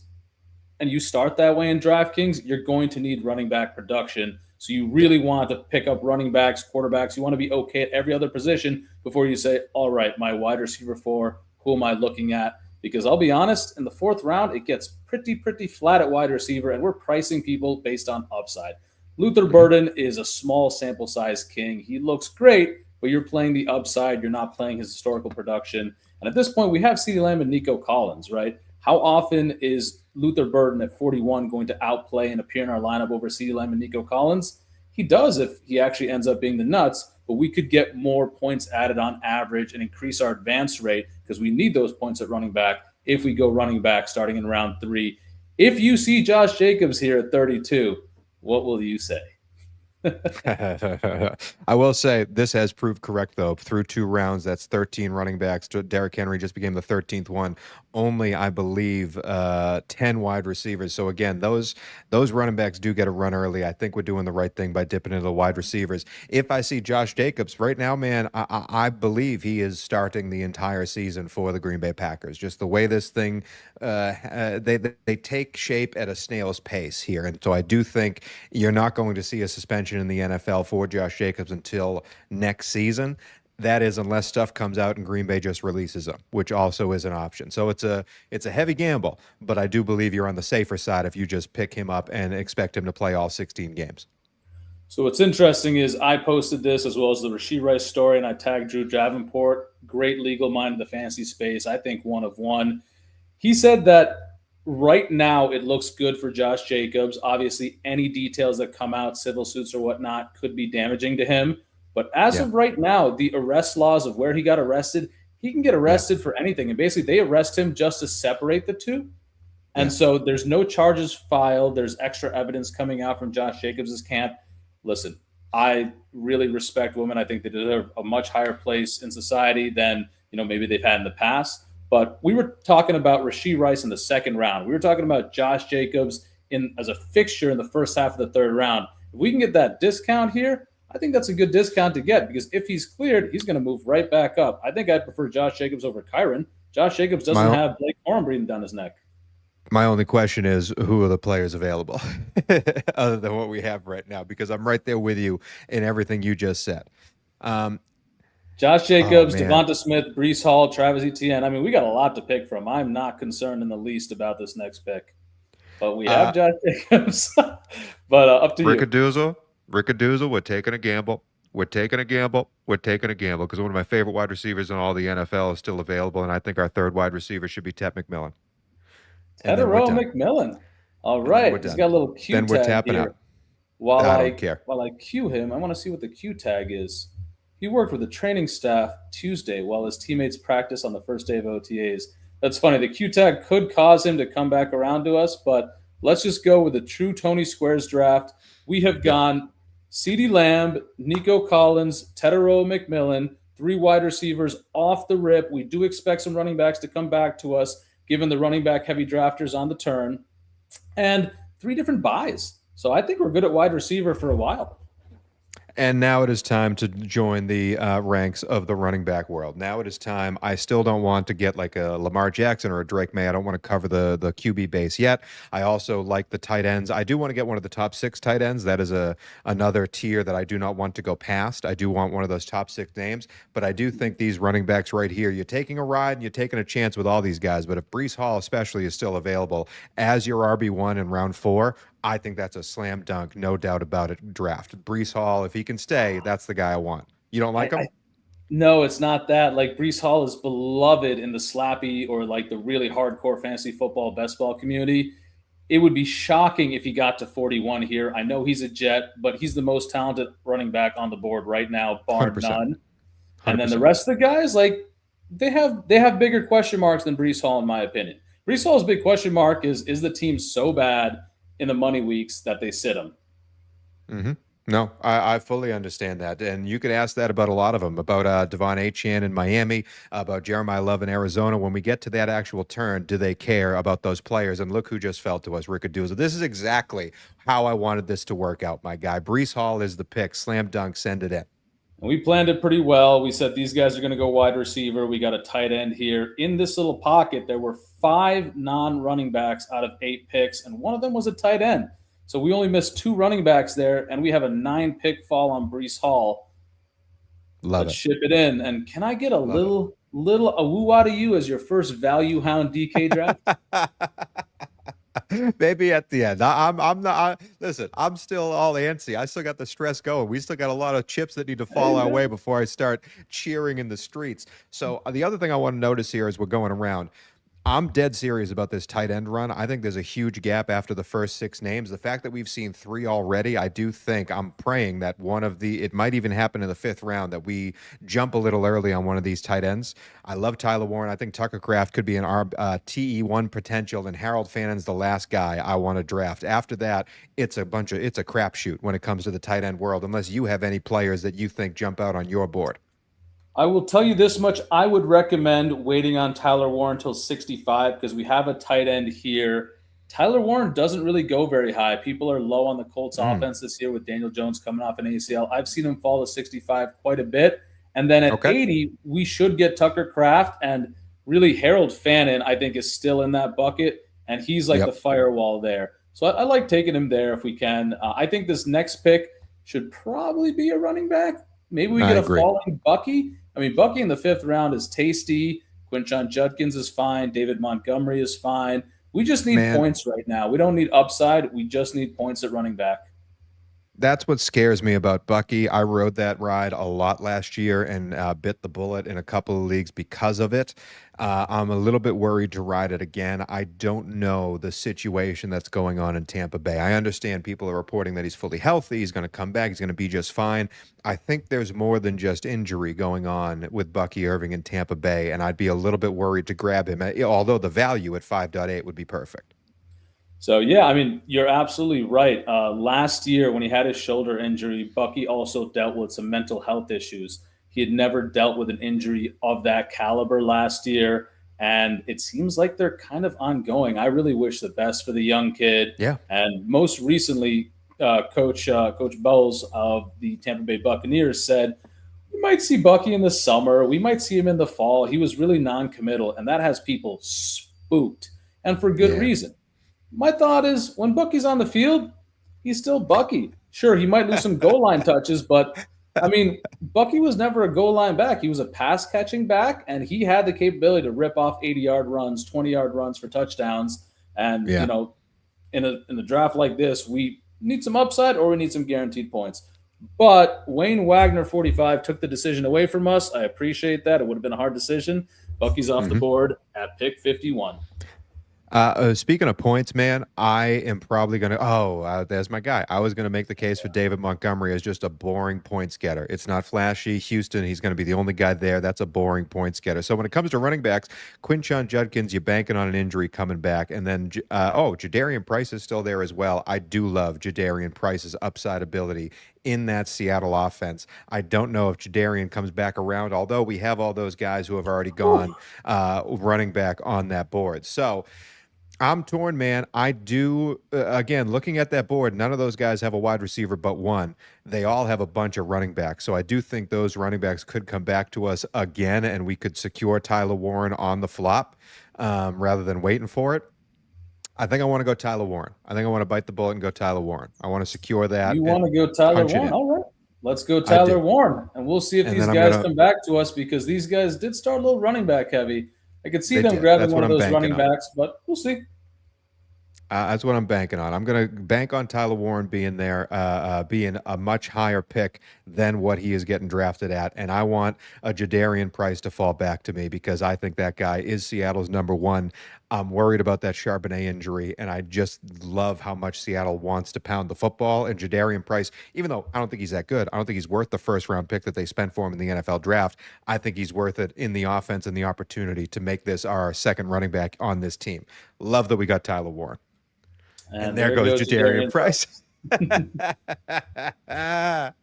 and you start that way in DraftKings, you're going to need running back production. So you Yep. really want to pick up running backs, quarterbacks. You want to be okay at every other position before you say, all right, my wide receiver four, who am I looking at? Because I'll be honest, in the fourth round, it gets pretty flat at wide receiver, and we're pricing people based on upside. Luther Mhm. Burden is a small sample size king. He looks great, but you're playing the upside. You're not playing his historical production. And at this point, we have CeeDee Lamb and Nico Collins, right? How often is Luther Burden at 41 going to outplay and appear in our lineup over CeeDee Lamb and Nico Collins? He does if he actually ends up being the nuts, but we could get more points added on average and increase our advance rate because we need those points at running back if we go running back starting in round 3. If you see Josh Jacobs here at 32, what will you say? I will say this has proved correct though. Through 2 rounds, that's 13 running backs. Derrick Henry just became the 13th one. Only, I believe, 10 wide receivers. So again, those running backs do get a run early. I think we're doing the right thing by dipping into the wide receivers. If I see Josh Jacobs right now, man, I believe he is starting the entire season for the Green Bay Packers. Just the way this thing, they take shape at a snail's pace here, and so I do think you're not going to see a suspension in the NFL for Josh Jacobs until next season. That is, unless stuff comes out and Green Bay just releases him, which also is an option. So it's a heavy gamble, but I do believe you're on the safer side if you just pick him up and expect him to play all 16 games. So what's interesting is I posted this as well as the Rashee Rice story, and I tagged Drew Davenport, great legal mind in the fantasy space. I think one of one. He said that right now it looks good for Josh Jacobs. Obviously, any details that come out, civil suits or whatnot, could be damaging to him. But as Yeah, of right now, the arrest laws of where he got arrested, he can get yeah, arrested for anything. And basically, they arrest him just to separate the two. And yeah. so there's no charges filed. There's extra evidence coming out from Josh Jacobs' camp. Listen, I really respect women. I think they deserve a much higher place in society than maybe they've had in the past. But we were talking about Rashee Rice in the second round. We were talking about Josh Jacobs in as a fixture in the first half of the third round. If we can get that discount here, I think that's a good discount to get because if he's cleared, he's going to move right back up. I think I'd prefer Josh Jacobs over Kyron. Josh Jacobs doesn't My have Blake Corum breathing down his neck. My only question is, who are the players available other than what we have right now? Because I'm right there with you in everything you just said. Um, Josh oh Jacobs, man, Devonta Smith, Brees Hall, Travis Etienne. I mean, we got a lot to pick from. I'm not concerned in the least about this next pick, but we have uh, Josh Jacobs. But up to you. Rickadoozle, Rickadoozle, we're taking a gamble. We're taking a gamble. We're taking a gamble because one of my favorite wide receivers in all the NFL is still available, and I think our third wide receiver should be Ted McMillan. And then we're Tedero done. McMillan. All And then we're right, he's done. got a little Q Then we're tag tapping here. out. While I don't I care. while I cue him, I want to see what the Q tag is. He worked with the training staff Tuesday while his teammates practiced on the first day of OTAs. That's funny. The Q tag could cause him to come back around to us, but let's just go with the true Tony Squares draft. We have Yep. gone CeeDee Lamb, Nico Collins, Tedero McMillan, three wide receivers off the rip. We do expect some running backs to come back to us, given the running back heavy drafters on the turn, and three different buys. So I think we're good at wide receiver for a while. And now it is time to join the ranks of the running back world. Now it is time. I still don't want to get like a Lamar Jackson or a Drake May. I don't want to cover the QB base yet. I also like the tight ends. I do want to get one of the top six tight ends. That is another tier that I do not want to go past. I do want one of those top six names, but I do think these running backs right here, you're taking a ride and you're taking a chance with all these guys. But if Brees Hall especially is still available as your RB1 in round 4, I think that's a slam dunk, no doubt about it. Draft Brees Hall. If he can stay, that's the guy I want. You don't like I him? No, it's not that. Like Brees Hall is beloved in the slappy or like the really hardcore fantasy football best ball community. It would be shocking if he got to 41 here. I know he's a Jet, but he's the most talented running back on the board right now, bar 100%. none. And then the 100%. rest of the guys, like they have bigger question marks than Brees Hall, in my opinion. Brees Hall's big question mark is the team so bad in the money weeks that they sit him. hmm No, I fully understand that. And you could ask that about a lot of them, about Devon Achane in Miami, about Jeremiah Love in Arizona. When we get to that actual turn, do they care about those players? And look who just fell to us, Rickadoozle. This is exactly how I wanted this to work out, my guy. Brees Hall is the pick. Slam dunk, send it in. And we planned it pretty well. We said these guys are going to go wide receiver. We got a tight end here. In this little pocket, there were 5 non running backs out of 8 picks, and one of them was a tight end. So we only missed 2 running backs there, and we have a 9-pick fall on Brees Hall. Love Let's it. ship it in. And can I get a Love it. little a woo out of you as your first value hound DK draft? Maybe at the end. I'm not. Listen, I'm still all antsy. I still got the stress going. We still got a lot of chips that need to fall our way Amen. before I start cheering in the streets. So the other thing I want to notice here as we're going around, I'm dead serious about this tight end run. I think there's a huge gap after the first 6 names. The fact that we've seen 3 already, I do think I'm praying that it might even happen in the 5th round that we jump a little early on one of these tight ends. I love Tyler Warren. I think Tucker Kraft could be an TE1 potential, and Harold Fannon's the last guy I want to draft. After that, it's a crapshoot when it comes to the tight end world, unless you have any players that you think jump out on your board. I will tell you this much. I would recommend waiting on Tyler Warren until 65 because we have a tight end here. Tyler Warren doesn't really go very high. People are low on the Colts Mm, offense this year with Daniel Jones coming off an ACL. I've seen him fall to 65 quite a bit. And then at okay. 80, we should get Tucker Kraft. And really, Harold Fannin, I think, is still in that bucket. And he's like the Yep. firewall there. So I like taking him there if we can. I think this next pick should probably be a running back. Maybe we I get a agree. falling Bucky. I mean, Bucky in the 5th round is tasty. Quinshon Judkins is fine. David Montgomery is fine. We just need Man, points right now. We don't need upside. We just need points at running back. that's what scares me about Bucky. I rode that ride a lot last year and bit the bullet in a couple of leagues because of it. I'm a little bit worried to ride it again. I don't know the situation that's going on in Tampa Bay. I understand people are reporting that he's fully healthy. He's going to come back. He's going to be just fine. I think there's more than just injury going on with Bucky Irving in Tampa Bay, and I'd be a little bit worried to grab him, although the value at 5.8 would be perfect. So, yeah, I mean, you're absolutely right. Last year, when he had his shoulder injury, Bucky also dealt with some mental health issues. He had never dealt with an injury of that caliber last year, and it seems like they're kind of ongoing. I really wish the best for the young kid. Yeah. And most recently, Coach Bowles of the Tampa Bay Buccaneers said, we might see Bucky in the summer. We might see him in the fall. He was really non-committal, and that has people spooked, and for good Yeah. reason. My thought is when Bucky's on the field, he's still Bucky. Sure, he might lose some goal line touches, but I mean, Bucky was never a goal line back. He was a pass catching back, and he had the capability to rip off 80-yard runs, 20-yard runs for touchdowns. And, Yeah. in a draft like this, we need some upside or we need some guaranteed points. But Wayne Wagner, 45, took the decision away from us. I appreciate that. It would have been a hard decision. Bucky's off the Mhm. board at pick 51. Speaking of points, man, I am probably going to. Oh, there's my guy. I was going to make the case for David Montgomery as just a boring points getter. It's not flashy. Houston, he's going to be the only guy there. That's a boring points getter. So when it comes to running backs, Quinshon Judkins, you're banking on an injury coming back. And then, Jadarian Price is still there as well. I do love Jadarian Price's upside ability in that Seattle offense. I don't know if Jadarian comes back around, although we have all those guys who have already gone running back on that board. So, I'm torn, man. I do, again, looking at that board, none of those guys have a wide receiver but one. They all have a bunch of running backs. So I do think those running backs could come back to us again and we could secure Tyler Warren on the flop rather than waiting for it. I think I want to go Tyler Warren. I think I want to bite the bullet and go Tyler Warren. I want to secure that You want and to go Tyler punch it Warren? in. All right. Let's go I Tyler do. Warren. And we'll see if And these then I'm guys going to, come back to us because these guys did start a little running back heavy. I could see they them did. grabbing That's one what of I'm those banking running on. backs, but we'll see. That's what I'm banking on. I'm going to bank on Tyler Warren being there, being a much higher pick than what he is getting drafted at. And I want a Jadarian Price to fall back to me because I think that guy is Seattle's number one. I'm worried about that Charbonnet injury, and I just love how much Seattle wants to pound the football. And Jadarian Price, even though I don't think he's that good, I don't think he's worth the first round pick that they spent for him in the NFL draft. I think he's worth it in the offense and the opportunity to make this our second running back on this team. Love that we got Tyler Warren. And And there there goes goes Jadarian Jadarian Price. Price.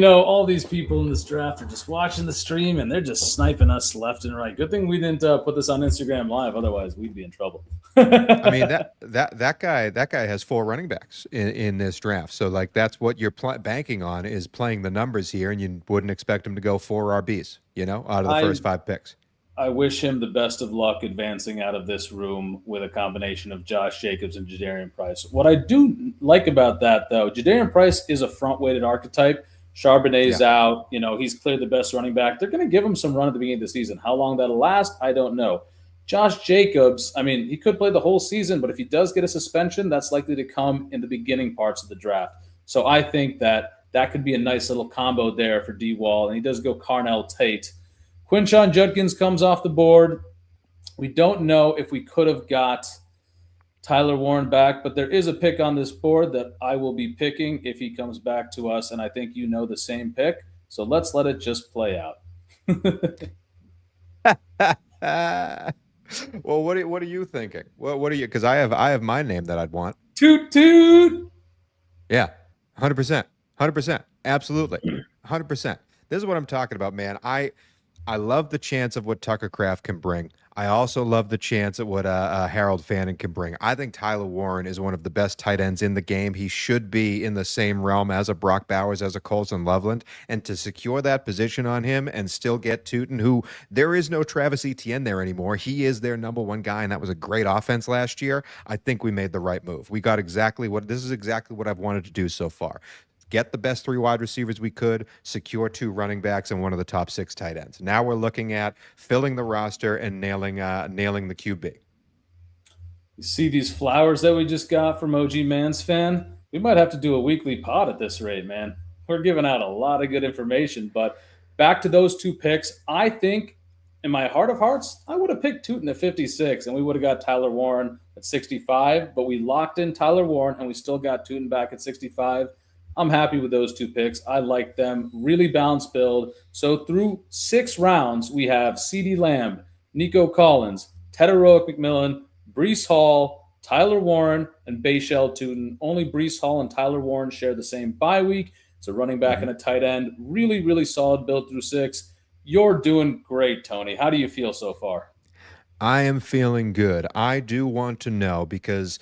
All these people in this draft are just watching the stream and they're just sniping us left and right. Good thing we didn't put this on Instagram Live, otherwise we'd be in trouble. I mean that guy has four running backs in this draft. So like that's what you're banking on is playing the numbers here, and you wouldn't expect him to go four RBs, out of the I first five picks. I wish him the best of luck advancing out of this room with a combination of Josh Jacobs and Jadarian Price. What I do like about that, though, Jadarian Price is a front-weighted archetype. Charbonnet's Yeah. out. He's clearly the best running back. They're going to give him some run at the beginning of the season. How long that'll last, I don't know. Josh Jacobs, I mean, he could play the whole season, but if he does get a suspension, that's likely to come in the beginning parts of the draft. So I think that could be a nice little combo there for D Wall. And he does go Carnell Tate. Quinshon Judkins comes off the board. We don't know if we could have got Tyler Warren back, but there is a pick on this board that I will be picking if he comes back to us, and I think you know the same pick. So let's let it just play out. Well, what are you thinking? What are you? Because I have my name that I'd want. Toot toot. Yeah, 100%, 100%, absolutely, 100%. This is what I'm talking about, man. I love the chance of what Tucker Kraft can bring. I also love the chance at what Harold Fannin can bring. I think Tyler Warren is one of the best tight ends in the game. He should be in the same realm as a Brock Bowers, as a Colson Loveland. And to secure that position on him and still get Tootin, who there is no Travis Etienne there anymore. He is their number one guy, and that was a great offense last year. I think we made the right move. We got this is exactly what I've wanted to do so far. Get the best three wide receivers we could, secure two running backs and one of the top six tight ends. Now we're looking at filling the roster and nailing the QB. You see these flowers that we just got from OG Mans fan? We might have to do a weekly pod at this rate, man. We're giving out a lot of good information. But back to those two picks, I think in my heart of hearts, I would have picked Tootin at 56 and we would have got Tyler Warren at 65. But we locked in Tyler Warren and we still got Tootin back at 65. I'm happy with those two picks. I like them. Really balanced build. So through 6 rounds, we have CeeDee Lamb, Nico Collins, Tedderoic McMillan, Breece Hall, Tyler Warren, and Bayshell Tootin. Only Breece Hall and Tyler Warren share the same bye week. It's a running back and a tight end. Really, really solid build through 6. You're doing great, Tony. How do you feel so far? I am feeling good. I do want to know because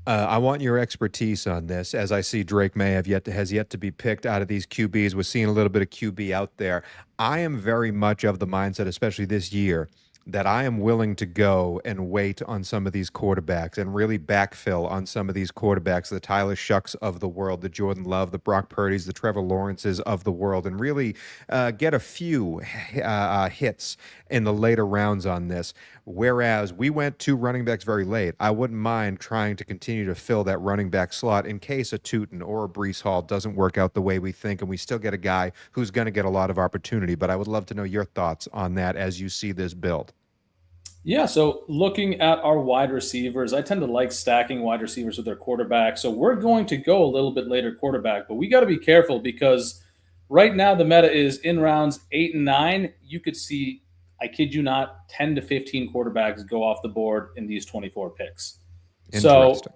I want your expertise on this, as I see Drake May has yet to be picked out of these QBs. We're seeing a little bit of QB out there. I am very much of the mindset, especially this year, that I am willing to go and wait on some of these quarterbacks and really backfill on some of these quarterbacks, the Tyler Shucks of the world, the Jordan Love, the Brock Purdy's, the Trevor Lawrences of the world, and really get a few hits in the later rounds on this. Whereas we went two running backs very late, I wouldn't mind trying to continue to fill that running back slot in case a Tootin or a Brees Hall doesn't work out the way we think, and we still get a guy who's going to get a lot of opportunity. But I would love to know your thoughts on that as you see this build. Yeah, so looking at our wide receivers, I tend to like stacking wide receivers with their quarterback. So we're going to go a little bit later quarterback, but we got to be careful because right now the meta is in rounds 8 and 9. You could see, I kid you not, 10 to 15 quarterbacks go off the board in these 24 picks. So Interesting.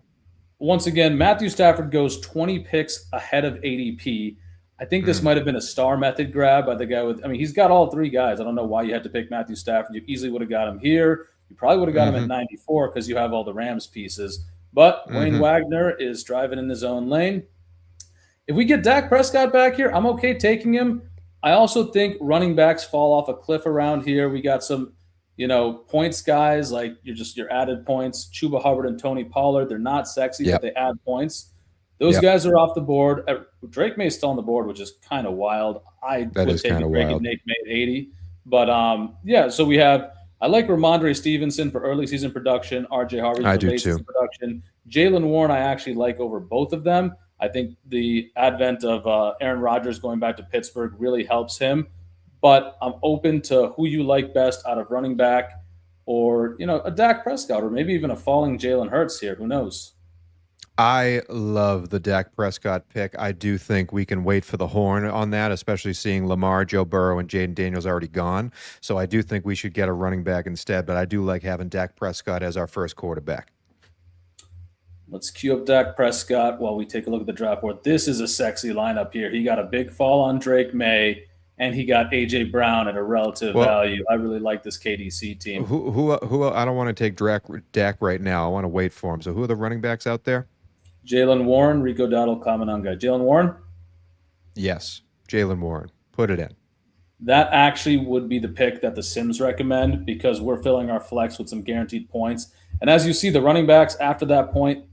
once again, Matthew Stafford goes 20 picks ahead of ADP. I think this Mm, might have been a star method grab by the guy with, I mean, he's got all three guys. I don't know why you had to pick Matthew Stafford. You easily would have got him here. You probably would have got him at hmm 94 because you have all the Rams pieces. But Wayne hmm Wagner is driving in his own lane. If we get Dak Prescott back here, I'm okay taking him. I also think running backs fall off a cliff around here. We got some, points guys like your added points. Chuba Hubbard and Tony Pollard. They're not sexy, but Yep. they add points. Those Yep. guys are off the board. Drake May is still on the board, which is kind of wild. I That would is take kind a of Drake and wild. Nick May at 80. But yeah, so we have I like Ramondre Stevenson for early season production, RJ Harvey I for do late too. season production. Jalen Warren, I actually like over both of them. I think the advent of Aaron Rodgers going back to Pittsburgh really helps him. But I'm open to who you like best out of running back or, a Dak Prescott or maybe even a falling Jalen Hurts here. Who knows? I love the Dak Prescott pick. I do think we can wait for the horn on that, especially seeing Lamar, Joe Burrow, and Jaden Daniels already gone. So I do think we should get a running back instead, but I do like having Dak Prescott as our first quarterback. Let's cue up Dak Prescott while we take a look at the draft board. This is a sexy lineup here. He got a big fall on Drake May, and he got A.J. Brown at a relative Well, value. I really like this KDC team. who I don't want to take Dak right now. I want to wait for him. So who are the running backs out there? Jalen Warren, Rico Dowdle, Kamananga. Jalen Warren, Yes, Jalen Warren. Put it in. that actually would be the pick that the Sims recommend because we're filling our flex with some guaranteed points. And as you see, the running backs after that point,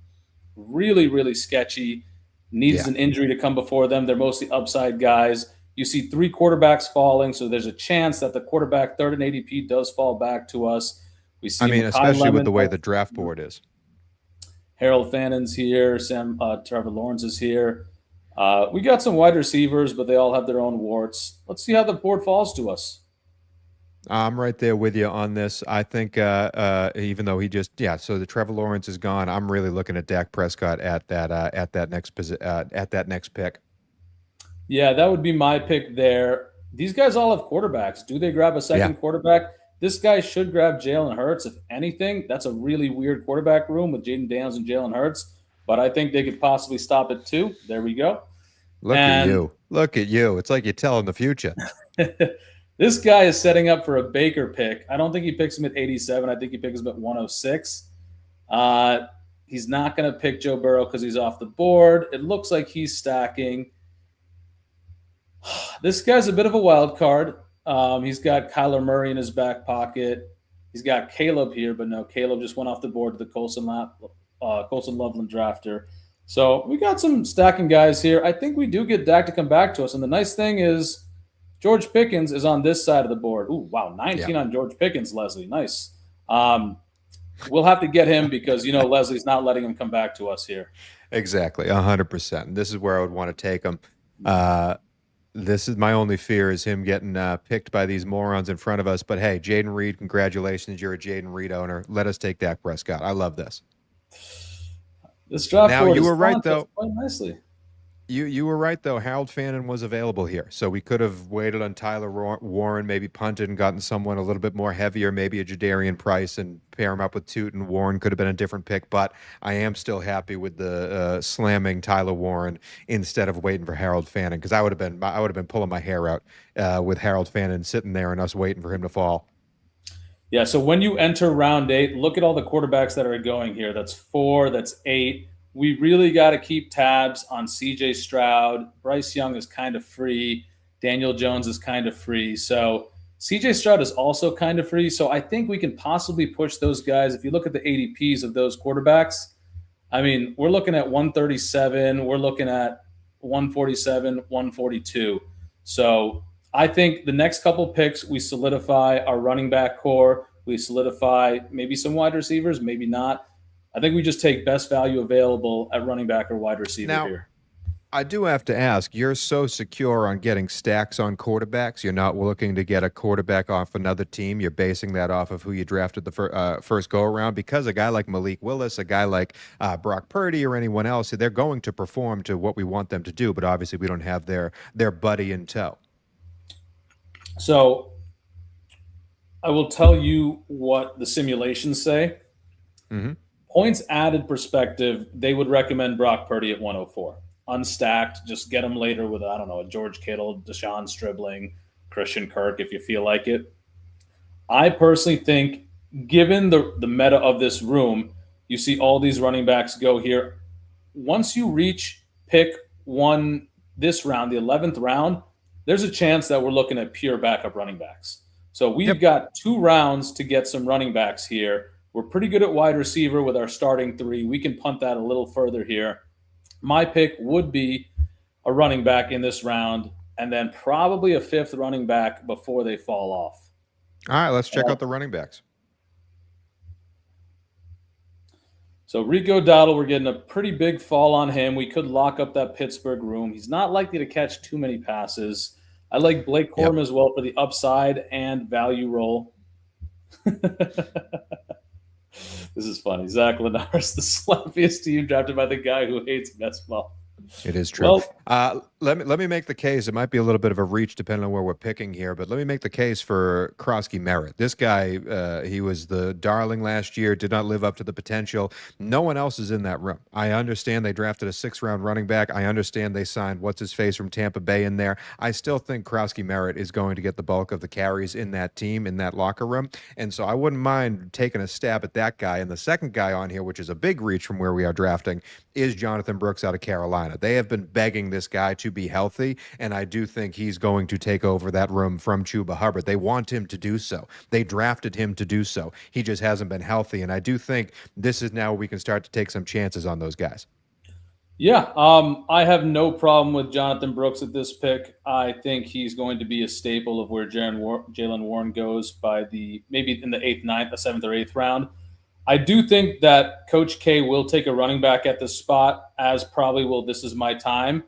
really, really sketchy. Needs Yeah. an injury to come before them. They're mostly upside guys. You see three quarterbacks falling, so there's a chance that the quarterback third in ADP does fall back to us. We I see mean, Makai especially with Lemon, the way the draft board is. Harold Fannon's here, Trevor Lawrence is here. We got some wide receivers, but they all have their own warts. Let's see how the board falls to us. I'm right there with you on this. I think even though so the Trevor Lawrence is gone. I'm really looking at Dak Prescott at that next pick. Yeah, that would be my pick there. These guys all have quarterbacks. Do they grab a Yeah. second quarterback? This guy should grab Jalen Hurts. If anything, that's a really weird quarterback room with Jaden Daniels and Jalen Hurts. But I think they could possibly stop it too. There we go. Look at And you. Look at you. It's like you're telling the future. this guy is setting up for a Baker pick. I don't think he picks him at 87. I think he picks him at 106. He's not going to pick Joe Burrow because he's off the board. It looks like he's stacking. This guy's a bit of a wild card. He's got Kyler Murray in his back pocket. He's got Caleb here, but no, Caleb just went off the board to the Colson Loveland drafter. So we got some stacking guys here. I think we do get Dak to come back to us. And the nice thing is George Pickens is on this side of the board. Ooh, wow, Yeah. 19 on George Pickens, Leslie. Nice. We'll have to get him because, Leslie's not letting him come back to us here. Exactly. 100%. This is where I would want to take him. This is my only fear is him getting picked by these morons in front of us. But hey, Jaden Reed, congratulations. You're a Jaden Reed owner. Let us take Dak Prescott. I love this. This draft Now, board you is were right, falling to us though. quite nicely. You were right, though. Harold Fannin was available here. So we could have waited on Tyler Warren, maybe punted and gotten someone a little bit more heavier, maybe a Jadarian Price, and pair him up with Toot, and Warren could have been a different pick. But I am still happy with the slamming Tyler Warren instead of waiting for Harold Fannin because I would have been pulling my hair out with Harold Fannin sitting there and us waiting for him to fall. Yeah, so when you enter round 8, look at all the quarterbacks that are going here. That's 4, that's 8. We really got to keep tabs on CJ Stroud. Bryce Young is kind of free. Daniel Jones is kind of free. So CJ Stroud is also kind of free, so I think we can possibly push those guys. If you look at the ADPs of those quarterbacks, I mean, we're looking at 137, we're looking at 147, 142. So I think the next couple picks, we solidify our running back core, we solidify maybe some wide receivers, maybe not. I think we just take best value available at running back or wide receiver Now, here. I do have to ask, you're so secure on getting stacks on quarterbacks. You're not looking to get a quarterback off another team. You're basing that off of who you drafted the first go around, because a guy like Malik Willis, a guy like Brock Purdy, or anyone else, they're going to perform to what we want them to do. But obviously, we don't have their buddy in tow. So I will tell you what the simulations say. Mm-hmm. Points added perspective, they would recommend Brock Purdy at 104. Unstacked, just get him later with, I don't know, a George Kittle, Deshaun Stribling, Christian Kirk if you feel like it. I personally think, given the meta of this room, you see all these running backs go here. Once you reach pick one this round, the 11th round, there's a chance that we're looking at pure backup running backs. So we've got 2 rounds to get some running backs here. We're pretty good at wide receiver with our starting 3. We can punt that a little further here. My pick would be a running back in this round, and then probably a 5th running back before they fall off. All right, let's check out the running backs. So Rico Dowdle, we're getting a pretty big fall on him. We could lock up that Pittsburgh room. He's not likely to catch too many passes. I like Blake Corum as well for the upside and value role. This is funny. Zach Linares, the slappiest team drafted by the guy who hates best ball. It is true. Well, let me make the case. It might be a little bit of a reach depending on where we're picking here, but let me make the case for Krosky Merritt. This guy, he was the darling last year, did not live up to the potential. No one else is in that room. I understand they drafted a 6th-round running back. I understand they signed what's-his-face from Tampa Bay in there. I still think Krosky Merritt is going to get the bulk of the carries in that team, in that locker room, and so I wouldn't mind taking a stab at that guy. And the second guy on here, which is a big reach from where we are drafting, is Jonathan Brooks out of Carolina. They have been begging this guy to be healthy, and I do think he's going to take over that room from Chuba Hubbard. They want him to do so. They drafted him to do so. He just hasn't been healthy, and I do think this is now where we can start to take some chances on those guys. Yeah, I have no problem with Jonathan Brooks at this pick. I think he's going to be a staple of where Jalen Warren goes by maybe in the 8th, 9th, the 7th or 8th round. I do think that Coach K will take a running back at this spot, as probably will This Is My Time.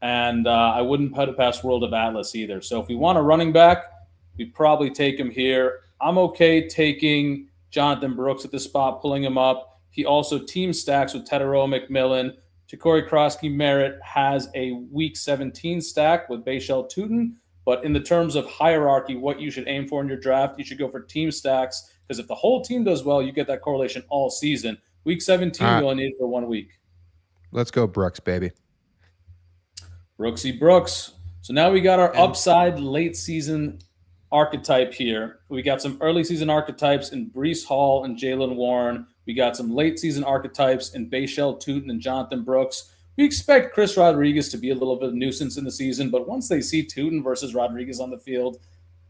And I wouldn't put it past World of Atlas either. So if we want a running back, we probably take him here. I'm okay taking Jonathan Brooks at this spot, pulling him up. He also team stacks with Tedero McMillan. Ja'Cory Krosky Merritt has a Week 17 stack with Bayshell Tootin. But in the terms of hierarchy, what you should aim for in your draft, you should go for team stacks. Because if the whole team does well, you get that correlation all season. Week 17, you only need it for 1 week. Let's go Brooks, baby. Brooksy Brooks. So now we got our upside late season archetype here. We got some early season archetypes in Breece Hall and Jalen Warren. We got some late season archetypes in Bayshell Tootin and Jonathan Brooks. We expect Chris Rodriguez to be a little bit of a nuisance in the season, but once they see Tootin versus Rodriguez on the field,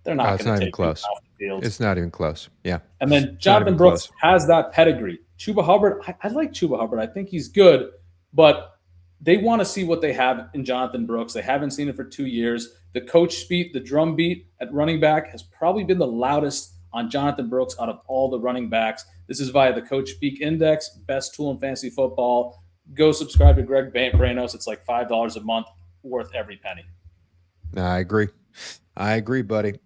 they're not going to take him off the field. It's not even close. Yeah. And then Jonathan Brooks has that pedigree. Chuba Hubbard, I like Chuba Hubbard. I think he's good, but they want to see what they have in Jonathan Brooks. They haven't seen it for 2 years. The coach speak, the drum beat at running back has probably been the loudest on Jonathan Brooks out of all the running backs. This is via the Coach Speak Index, best tool in fantasy football. Go subscribe to Greg Branos. It's like $5 a month, worth every penny. I agree. I agree, buddy.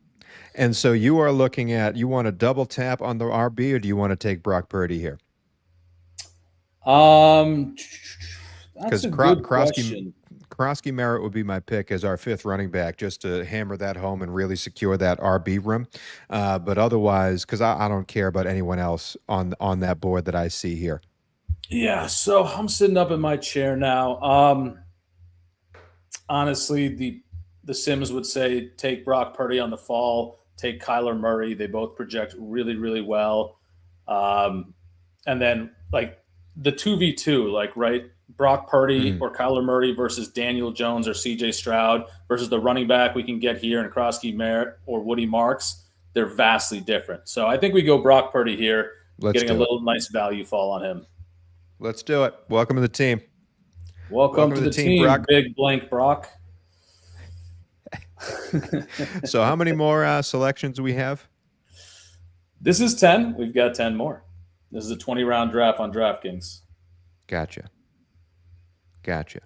And so you are looking at, you want to double tap on the RB, or do you want to take Brock Purdy here? That's a good question. Krosky Merritt would be my pick as our 5th running back, just to hammer that home and really secure that RB room. But otherwise, because I don't care about anyone else on that board that I see here. Yeah, so I'm sitting up in my chair now. Honestly, the Sims would say take Brock Purdy on the fall, take Kyler Murray. They both project really, really well. And then, like, the 2v2, like, right? Brock Purdy Mhm. or Kyler Murray versus Daniel Jones or CJ Stroud versus the running back we can get here in Krosky Merritt or Woody Marks, they're vastly different. So I think we go Brock Purdy here, Let's getting a do it. little nice value fall on him. Let's do it. Welcome to the team. Welcome Welcome to to the the team, team, Brock. big blank Brock. So, how many more selections do we have? This is 10. We've got 10 more. This is a 20-round draft on DraftKings. Gotcha. Gotcha.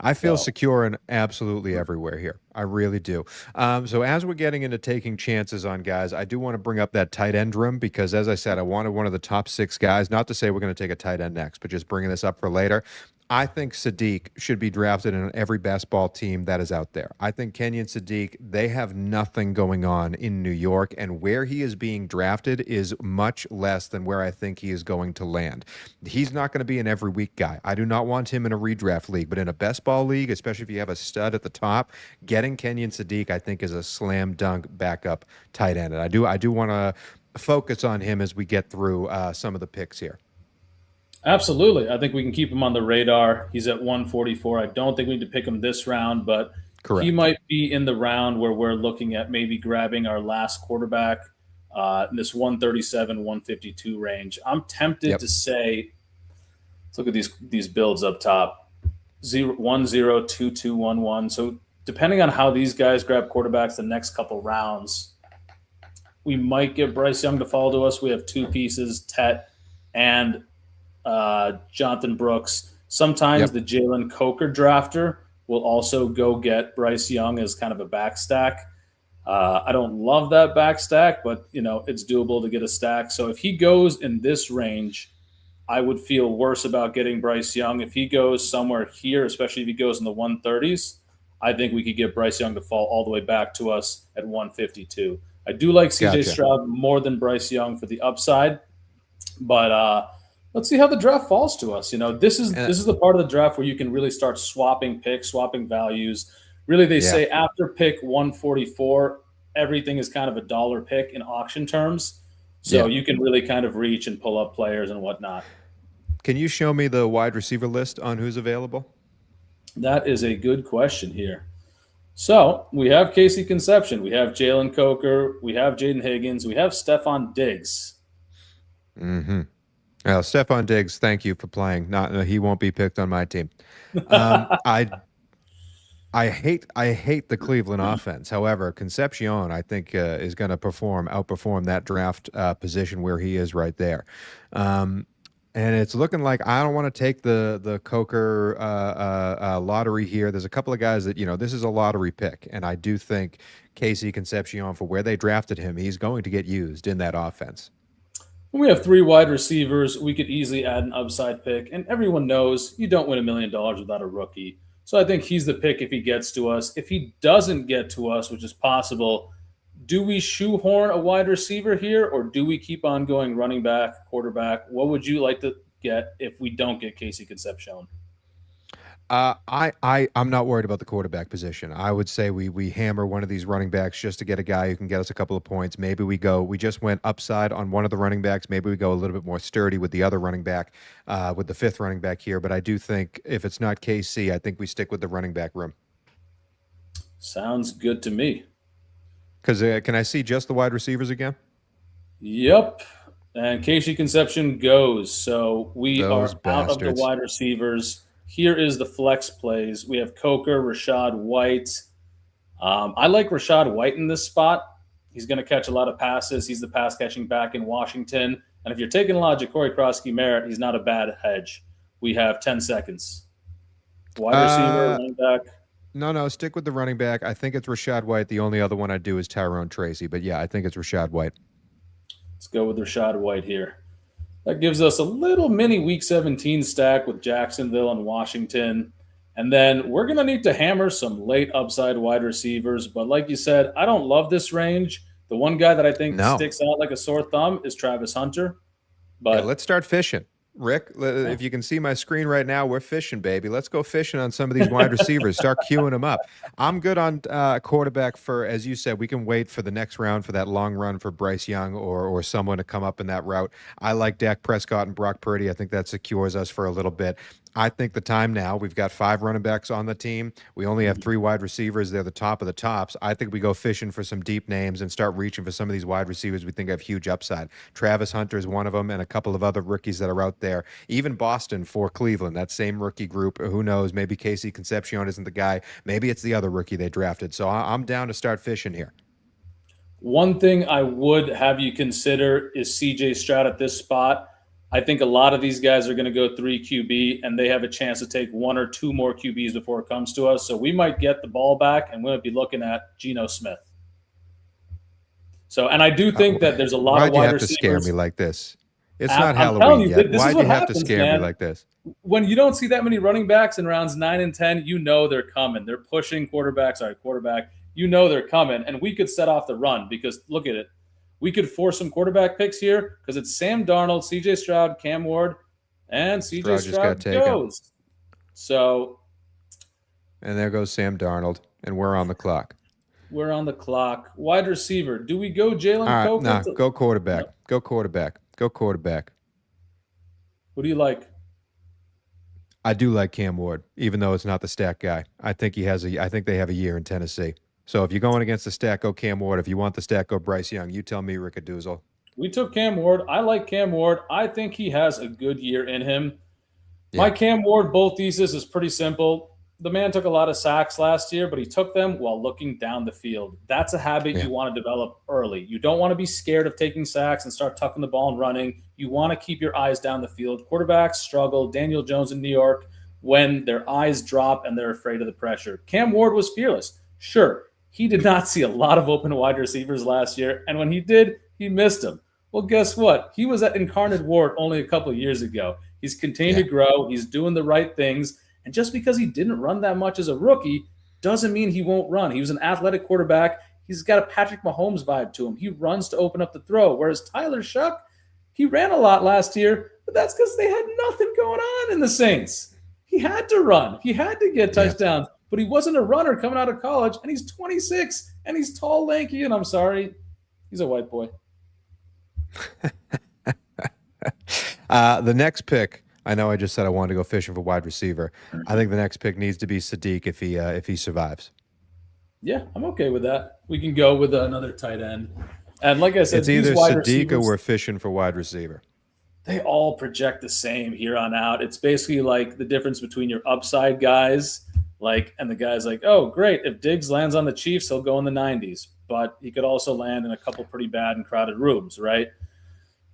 I feel So secure in absolutely everywhere here. I really do. So as we're getting into taking chances on guys, I do want to bring up that tight end room because, as I said, I wanted one of the top 6 guys. Not to say we're going to take a tight end next, but just bringing this up for later. I think Sadiq should be drafted in every basketball team that is out there. I think Kenyon Sadiq, they have nothing going on in New York, and where he is being drafted is much less than where I think he is going to land. He's not going to be an every week guy. I do not want him in a redraft league, but in a best ball league, especially if you have a stud at the top, getting Kenyon Sadiq, I think, is a slam dunk backup tight end. And I do want to focus on him as we get through some of the picks here. absolutely. I think we can keep him on the radar. He's at 144. I don't think we need to pick him this round, but he Correct. might be in the round where we're looking at maybe grabbing our last quarterback in this 137, 152 range. I'm tempted Yep. to say, let's look at these builds up top. 1-0-2-2-1-1. So depending on how these guys grab quarterbacks the next couple rounds, we might get Bryce Young to fall to us. We have two pieces, Tet and Jonathan Brooks. Sometimes Yep. the Jalen Coker drafter will also go get Bryce Young as kind of a back stack. I don't love that back stack, but it's doable to get a stack. So if he goes in this range, I would feel worse about getting Bryce Young. If he goes somewhere here, especially if he goes in the 130s, I think we could get Bryce Young to fall all the way back to us at 152. I do like CJ Gotcha. Stroud more than Bryce Young for the upside, but let's see how the draft falls to us. This is And, this is the part of the draft where you can really start swapping picks, swapping values. Really, they yeah. say after pick 144, everything is kind of a dollar pick in auction terms. So Yeah. you can really kind of reach and pull up players and whatnot. Can you show me the wide receiver list on who's available? That is a good question here. So we have Casey Conception, we have Jalen Coker, we have Jaden Higgins, we have Stephon Diggs. Mm-hmm. Well, Stephon Diggs, thank you for playing. Not he won't be picked on my team. I hate the Cleveland offense. However, Concepcion, I think, is going to outperform that draft position where he is right there. And it's looking like I don't want to take the Coker lottery here. There's a couple of guys that this is a lottery pick, and I do think Casey Concepcion, for where they drafted him, he's going to get used in that offense. When we have three wide receivers, we could easily add an upside pick, and everyone knows you don't win $1 million without a rookie. So I think he's the pick if he gets to us. If he doesn't get to us, which is possible, do we shoehorn a wide receiver here, or do we keep on going running back, quarterback? What would you like to get if we don't get Casey Concepcion? I'm not worried about the quarterback position. I would say we hammer one of these running backs just to get a guy who can get us a couple of points. Maybe we just went upside on one of the running backs. Maybe we go a little bit more sturdy with the other running back, with the fifth running back here. But I do think if it's not KC, I think we stick with the running back room. Sounds good to me. Because can I see just the wide receivers again? Yep. And Casey Conception goes. So we Those are out of the bastards. wide receivers. Here is the flex plays. We have Coker, Rashad White. I like Rashad White in this spot. He's going to catch a lot of passes. He's the pass catching back in Washington. And if you're taking a lot of Ja'Cory Krosky Merritt, he's not a bad hedge. We have 10 seconds. Wide receiver, running back. No, stick with the running back. I think it's Rashad White. The only other one I do is Tyrone Tracy. But yeah, I think it's Rashad White. Let's go with Rashad White here. That gives us a little mini Week 17 stack with Jacksonville and Washington. And then we're going to need to hammer some late upside wide receivers. But like you said, I don't love this range. The one guy that I think sticks out like a sore thumb is Travis Hunter. But let's start fishing. Rick, if you can see my screen right now, we're fishing, baby. Let's go fishing on some of these wide receivers. Start queuing them up. I'm good on quarterback for, as you said, we can wait for the next round for that long run for Bryce Young or someone to come up in that route. I like Dak Prescott and Brock Purdy. I think that secures us for a little bit. I think the time now, we've got 5 running backs on the team. We only have 3 wide receivers. They're the top of the tops. I think we go fishing for some deep names and start reaching for some of these wide receivers we think have huge upside. Travis Hunter is one of them, and a couple of other rookies that are out there. Even Boston for Cleveland, that same rookie group. Who knows? Maybe Casey Concepcion isn't the guy. Maybe it's the other rookie they drafted. So I'm down to start fishing here. One thing I would have you consider is CJ Stroud at this spot. I think a lot of these guys are going to go 3 QB, and they have a chance to take 1 or 2 more QBs before it comes to us. So we might get the ball back, and we might be looking at Geno Smith. So, and I do think that there's a lot of wide receivers. Why'd you have to scare me like this? It's not Halloween yet. Why'd you have to scare me like this? When you don't see that many running backs in rounds 9 and 10, you know they're coming. They're pushing quarterback. You know they're coming, and we could set off the run because look at it. We could force some quarterback picks here because it's Sam Darnold, C.J. Stroud, Cam Ward, and C.J. Stroud goes. So, and there goes Sam Darnold, and we're on the clock. We're on the clock. Wide receiver. Do we go Jalen Coker? No, go quarterback. No. Go quarterback. Go quarterback. Who do you like? I do like Cam Ward, even though it's not the stat guy. I think they have a year in Tennessee. So if you're going against the stat, go Cam Ward. If you want the stat, go Bryce Young. You tell me, Rickadoozle. We took Cam Ward. I like Cam Ward. I think he has a good year in him. Yeah. My Cam Ward bull thesis is pretty simple. The man took a lot of sacks last year, but he took them while looking down the field. That's a habit you want to develop early. You don't want to be scared of taking sacks and start tucking the ball and running. You want to keep your eyes down the field. Quarterbacks struggle. Daniel Jones in New York, when their eyes drop and they're afraid of the pressure. Cam Ward was fearless. Sure, he did not see a lot of open wide receivers last year, and when he did, he missed them. Well, guess what? He was at Incarnate Ward only a couple of years ago. He's continued to grow. He's doing the right things. And just because he didn't run that much as a rookie doesn't mean he won't run. He was an athletic quarterback. He's got a Patrick Mahomes vibe to him. He runs to open up the throw, whereas Tyler Shuck, he ran a lot last year, but that's because they had nothing going on in the Saints. He had to run. He had to get touchdowns. But he wasn't a runner coming out of college, and he's 26, and he's tall, lanky, and I'm sorry, he's a white boy. The next pick, I know I just said I wanted to go fishing for wide receiver. I think the next pick needs to be Sadiq if he survives. Yeah, I'm okay with that. We can go with another tight end. And like I said, it's either Sadiq or we're fishing for wide receiver. They all project the same here on out. It's basically like the difference between your upside guys – and the guy's like, oh, great. If Diggs lands on the Chiefs, he'll go in the 90s. But he could also land in a couple pretty bad and crowded rooms, right?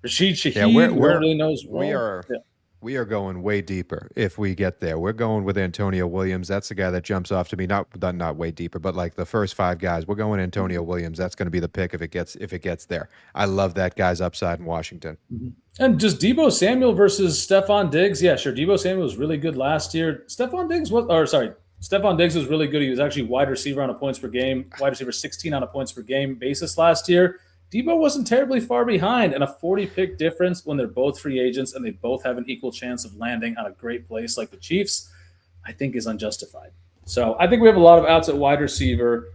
Rashid Shaheed, really knows we are going way deeper if we get there. We're going with Antonio Williams. That's the guy that jumps off to me. Not way deeper, but like the first 5 guys. We're going Antonio Williams. That's going to be the pick if it gets there. I love that guy's upside in Washington. Mm-hmm. And just Deebo Samuel versus Stephon Diggs. Yeah, sure. Deebo Samuel was really good last year. Stephon Diggs was really good. He was actually wide receiver 16 on a points per game basis last year. Deebo wasn't terribly far behind, and a 40-pick difference when they're both free agents and they both have an equal chance of landing on a great place like the Chiefs, I think is unjustified. So I think we have a lot of outs at wide receiver.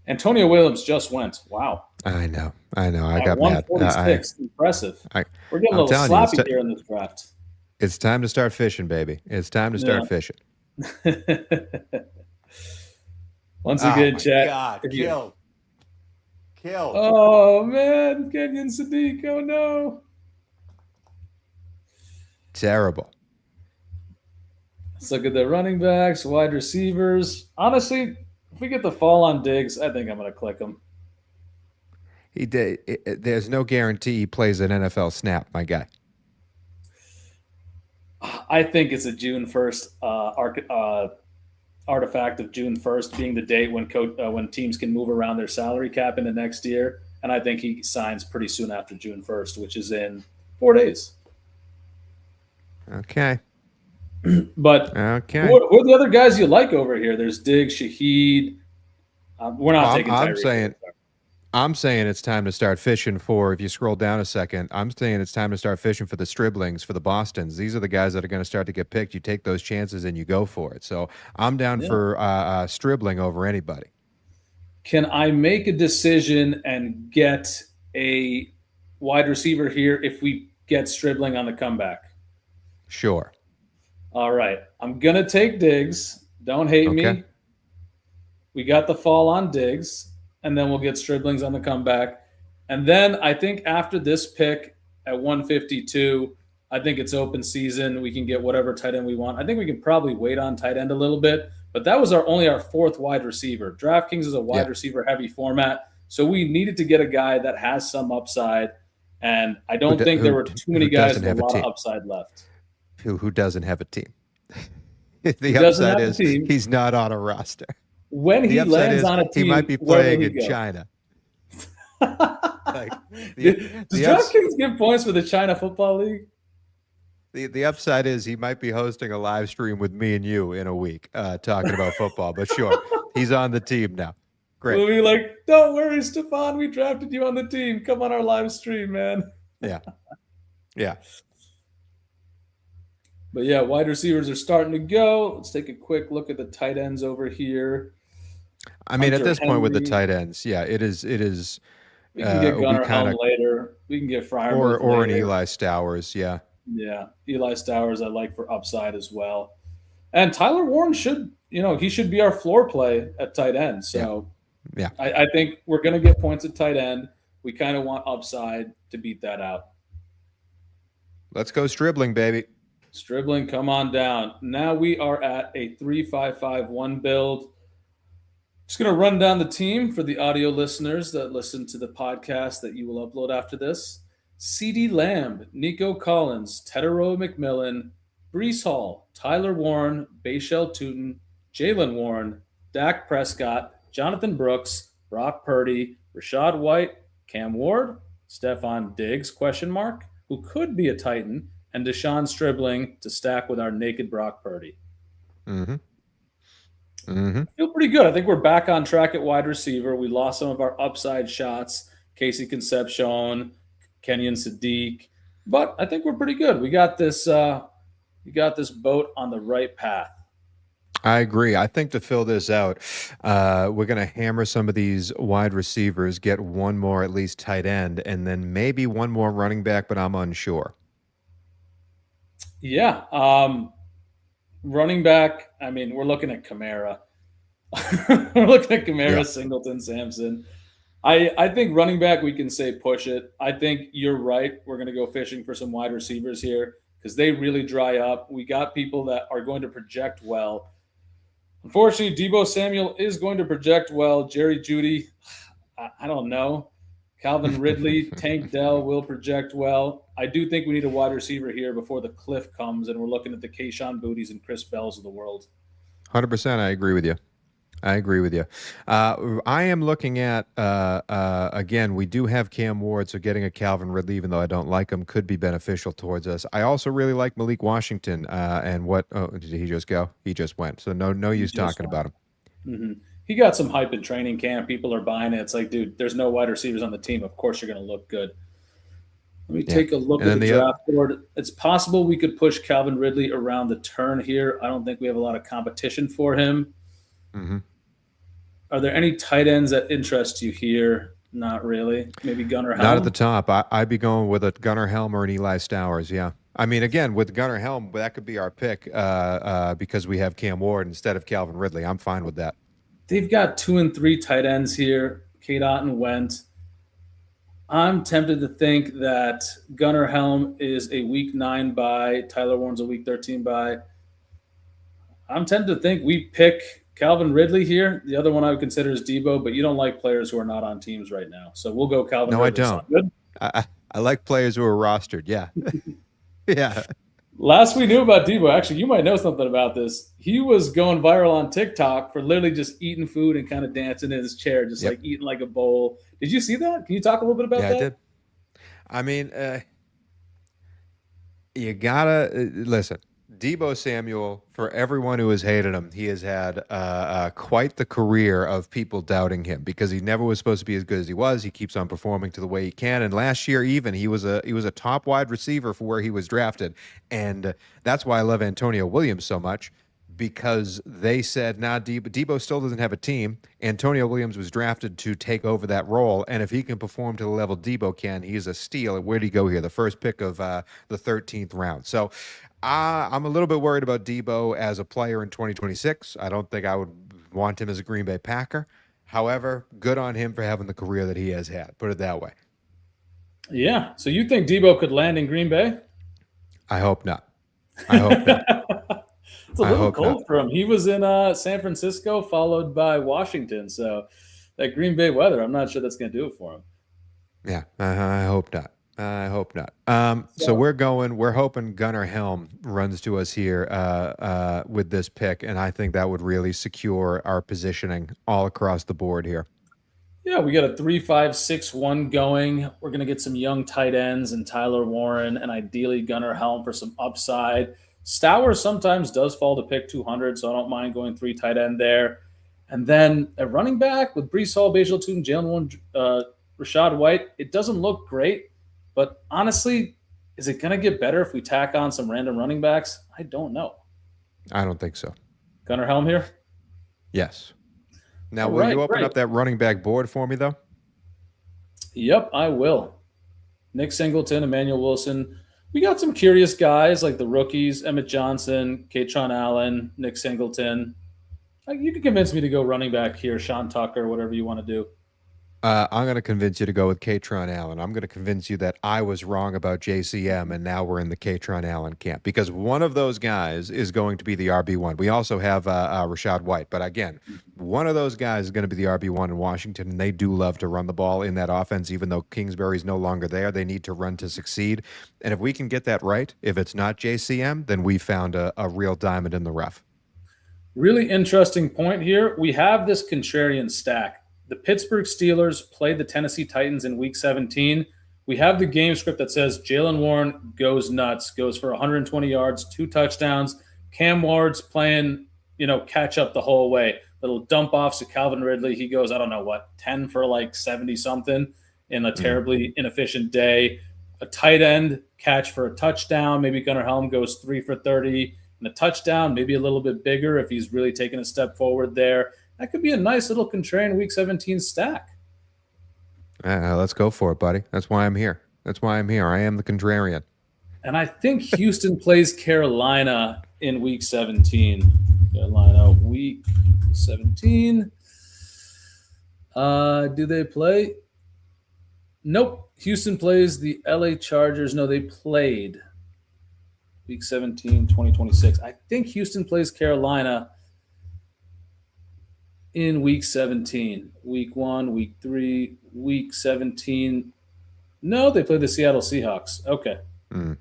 Antonio Williams just went. Wow. I know. I got mad. 146. Impressive. We're getting a little sloppy here in this draft. It's time to start fishing, baby. It's time to start fishing. Once again, chat. God, killed. Oh man, Kenyon Sadiq. Oh no. Terrible. Let's look at the running backs, wide receivers. Honestly, if we get the fall on Diggs, I think I'm going to click him. There's no guarantee he plays an NFL snap, my guy. I think it's a June 1st artifact of June 1st being the date when teams can move around their salary cap into next year. And I think he signs pretty soon after June 1st, which is in 4 days. Okay. But who are the other guys you like over here? There's Diggs, Shaheed. We're not taking Tyreek. I'm saying it's time to start fishing for, if you scroll down a second, I'm saying it's time to start fishing for the Striblings, for the Bostons. These are the guys that are going to start to get picked. You take those chances and you go for it. So I'm down Yeah. for Stribling over anybody. Can I make a decision and get a wide receiver here if we get Stribling on the comeback? Sure. All right. I'm going to take Diggs. Don't hate Okay. me. We got the fall on Diggs, and then we'll get Striblings on the comeback. And then I think after this pick at 152, I think it's open season. We can get whatever tight end we want. I think we can probably wait on tight end a little bit, but that was our fourth wide receiver. DraftKings is a Yeah. wide receiver heavy format, so we needed to get a guy that has some upside. And I don't think there were too many guys doesn't with a have a lot of team? upside left. Who doesn't have a team? Who The doesn't upside have a is team? he's not on a roster. When The he upside lands is on a he might team, be where will playing he in go? China. Like Does DraftKings give points for the China Football League? the upside is he might be hosting a live stream with me and you in a week talking about football. But sure, he's on the team now. Great. We'll be like, don't worry, Stefan, we drafted you on the team. Come on our live stream, man. Yeah. Yeah. But yeah, wide receivers are starting to go. Let's take a quick look at the tight ends over here. I mean, at Hunter this point with the Henry. tight ends, yeah, it is. We can get We Gunnar kind Helm of later. We can get Freiermuth or an later. Eli Stowers, yeah. Yeah, Eli Stowers I like for upside as well. And Tyler Warren should, he should be our floor play at tight end. So Yeah. I think we're going to get points at tight end. We kind of want upside to beat that out. Let's go Stribling, baby. Stribling, come on down. Now we are at a 3-5-5-1 build. Just going to run down the team for the audio listeners that listen to the podcast that you will upload after this. CeeDee Lamb, Nico Collins, Tedero McMillan, Breece Hall, Tyler Warren, Bashal Tutin, Jalen Warren, Dak Prescott, Jonathan Brooks, Brock Purdy, Rashad White, Cam Ward, Stephon Diggs, who could be a Titan, and Deshaun Stribling to stack with our naked Brock Purdy. Mm-hmm. Mm-hmm. I feel pretty good. I think we're back on track at wide receiver. We lost some of our upside shots, Casey Concepcion, Kenyon Sadiq, but I think we're pretty good. We got this boat on the right path. I agree. I think to fill this out, we're going to hammer some of these wide receivers, get one more at least tight end, and then maybe one more running back, but I'm unsure. Yeah. Running back, I mean, we're looking at Kamara. We're looking at Kamara, Yeah. Singleton, Sampson. I think running back, we can say push it. I think you're right. We're going to go fishing for some wide receivers here because they really dry up. We got people that are going to project well. Unfortunately, Deebo Samuel is going to project well. Jerry Jeudy, I don't know. Calvin Ridley, Tank Dell will project well. I do think we need a wide receiver here before the cliff comes, and we're looking at the Kayshon Booties and Chris Bells of the world. 100%. I agree with you. I am looking at, again, we do have Cam Ward, so getting a Calvin Ridley, even though I don't like him, could be beneficial towards us. I also really like Malik Washington, and did he just go? He just went. So no use talking about him. Mm-hmm. He got some hype in training camp. People are buying it. It's like, dude, there's no wide receivers on the team. Of course you're going to look good. Let me take a look at the draft board. It's possible we could push Calvin Ridley around the turn here. I don't think we have a lot of competition for him. Mm-hmm. Are there any tight ends that interest you here? Not really. Maybe Gunnar Helm? Not at the top. I'd be going with a Gunnar Helm or an Eli Stowers, yeah. I mean, again, with Gunnar Helm, that could be our pick because we have Cam Ward instead of Calvin Ridley. I'm fine with that. They've got 2 and 3 tight ends here. Kate Otten went. I'm tempted to think that Gunnar Helm is a week 9 buy. Tyler Warren's a week 13 buy. I'm tempted to think we pick Calvin Ridley here. The other one I would consider is Deebo, but you don't like players who are not on teams right now. So we'll go Calvin Ridley. No, I don't. I like players who are rostered, yeah. Yeah. Last we knew about Deebo, actually, you might know something about this. He was going viral on TikTok for literally just eating food and kind of dancing in his chair, just like eating like a bowl. Did you see that? Can you talk a little bit about that? Yeah, I did. I mean, you gotta listen. Debo Samuel, for everyone who has hated him, he has had quite the career of people doubting him because he never was supposed to be as good as he was. He keeps on performing to the way he can, and last year even he was a top wide receiver for where he was drafted, and that's why I love Antonio Williams so much because they said, nah, Debo still doesn't have a team. Antonio Williams was drafted to take over that role, and if he can perform to the level Debo can, he's a steal. Where'd he go here? The first pick of the 13th round. So I'm a little bit worried about Debo as a player in 2026. I don't think I would want him as a Green Bay Packer. However, good on him for having the career that he has had. Put it that way. Yeah. So you think Debo could land in Green Bay? I hope not. I hope not. It's a I little hope not. cold for him. He was in San Francisco, followed by Washington. So that Green Bay weather, I'm not sure that's going to do it for him. Yeah, I hope not. I hope not. So So we're hoping Gunnar Helm runs to us here with this pick, and I think that would really secure our positioning all across the board here. yeah, we got a 3-5-6-1 going. We're going to get some young tight ends and Tyler Warren and ideally Gunnar Helm for some upside. Stowers sometimes does fall to pick 200, so I don't mind going 3 tight end there. And then a running back with Brees Hall, Bajal Tootin, Jalen Warren, Rashad White. It doesn't look great, but honestly, is it going to get better if we tack on some random running backs? I don't know. I don't think so. Gunnar Helm here? Yes. Now, All will right, you open great. up that running back board for me, though? Yep, I will. Nick Singleton, Emmanuel Wilson. We got some curious guys like the rookies, Emmett Johnson, Katron Allen, Nick Singleton. You can convince me to go running back here, Sean Tucker, whatever you want to do. I'm going to convince you to go with Katron Allen. I'm going to convince you that I was wrong about JCM, and now we're in the Katron Allen camp because one of those guys is going to be the RB1. We also have Rashad White, but again, one of those guys is going to be the RB1 in Washington, and they do love to run the ball in that offense. Even though Kingsbury's no longer there, they need to run to succeed. And if we can get that right, if it's not JCM, then we found a real diamond in the rough. Really interesting point here. We have this contrarian stack. The Pittsburgh Steelers played the Tennessee Titans in Week 17. We have the game script that says Jalen Warren goes nuts, goes for 120 yards, 2 touchdowns. Cam Ward's playing, catch up the whole way. Little dump offs to Calvin Ridley. He goes, I don't know what, 10 for like 70 something in a terribly inefficient day. A tight end catch for a touchdown. Maybe Gunnar Helm goes 3 for 30 and a touchdown, maybe a little bit bigger if he's really taking a step forward there. That could be a nice little contrarian Week 17 stack. Let's go for it, buddy. That's why I'm here. I am the contrarian. And I think Houston plays Carolina in Week 17. Carolina, Week 17. Do they play? Nope. Houston plays the LA Chargers. No, they played Week 17, 2026. I think Houston plays Carolina in Week 17. Week 1, Week 3, Week 17. No, they play the Seattle Seahawks. Okay. You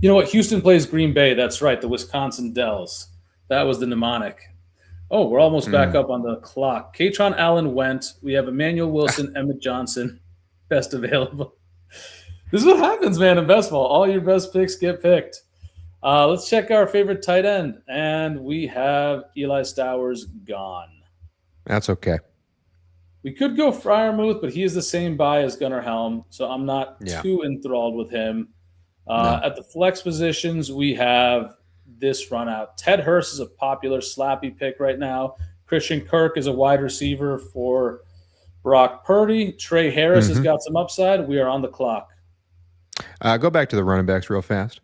know what? Houston plays Green Bay. That's right. The Wisconsin Dells. That was the mnemonic. Oh, we're almost back up on the clock. Katron Allen went. We have Emmanuel Wilson, Emmett Johnson, best available. This is what happens, man, in best ball. All your best picks get picked. Let's check our favorite tight end. And we have Eli Stowers gone. That's okay. We could go Freiermuth, but he is the same buy as Gunnar Helm, so I'm not too enthralled with him. No. At the flex positions, we have this run out. Ted Hurst is a popular slappy pick right now. Christian Kirk is a wide receiver for Brock Purdy. Trey Harris has got some upside. We are on the clock. Go back to the running backs real fast.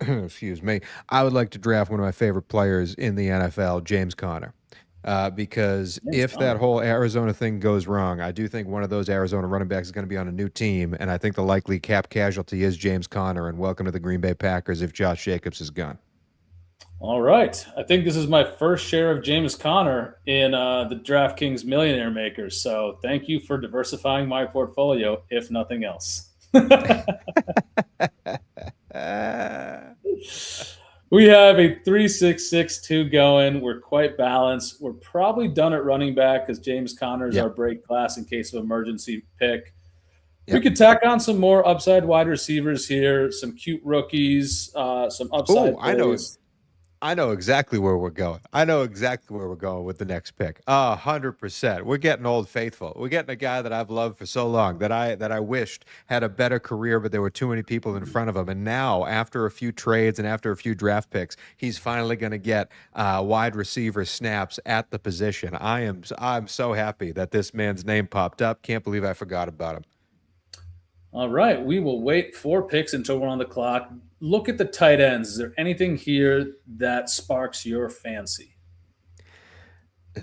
Excuse me. I would like to draft one of my favorite players in the NFL, James Conner. Because if that whole Arizona thing goes wrong, I do think one of those Arizona running backs is going to be on a new team, and I think the likely cap casualty is James Conner, and welcome to the Green Bay Packers if Josh Jacobs is gone. All right. I think this is my first share of James Conner in the DraftKings Millionaire Makers, so thank you for diversifying my portfolio, if nothing else. We have a 3-6-6-2 going. We're quite balanced. We're probably done at running back because James Conner is our break class in case of emergency pick. We Yep. could tack on some more upside wide receivers here, some cute rookies, some Oh, upside I know. plays. I know exactly where we're going. I know exactly where we're going with the next pick. 100%. We're getting Old Faithful. We're getting a guy that I've loved for so long that I wished had a better career, but there were too many people in front of him. And now, after a few trades and after a few draft picks, he's finally going to get wide receiver snaps at the position. I'm so happy that this man's name popped up. Can't believe I forgot about him. All right, we will wait 4 picks until we're on the clock. Look at the tight ends. Is there anything here that sparks your fancy?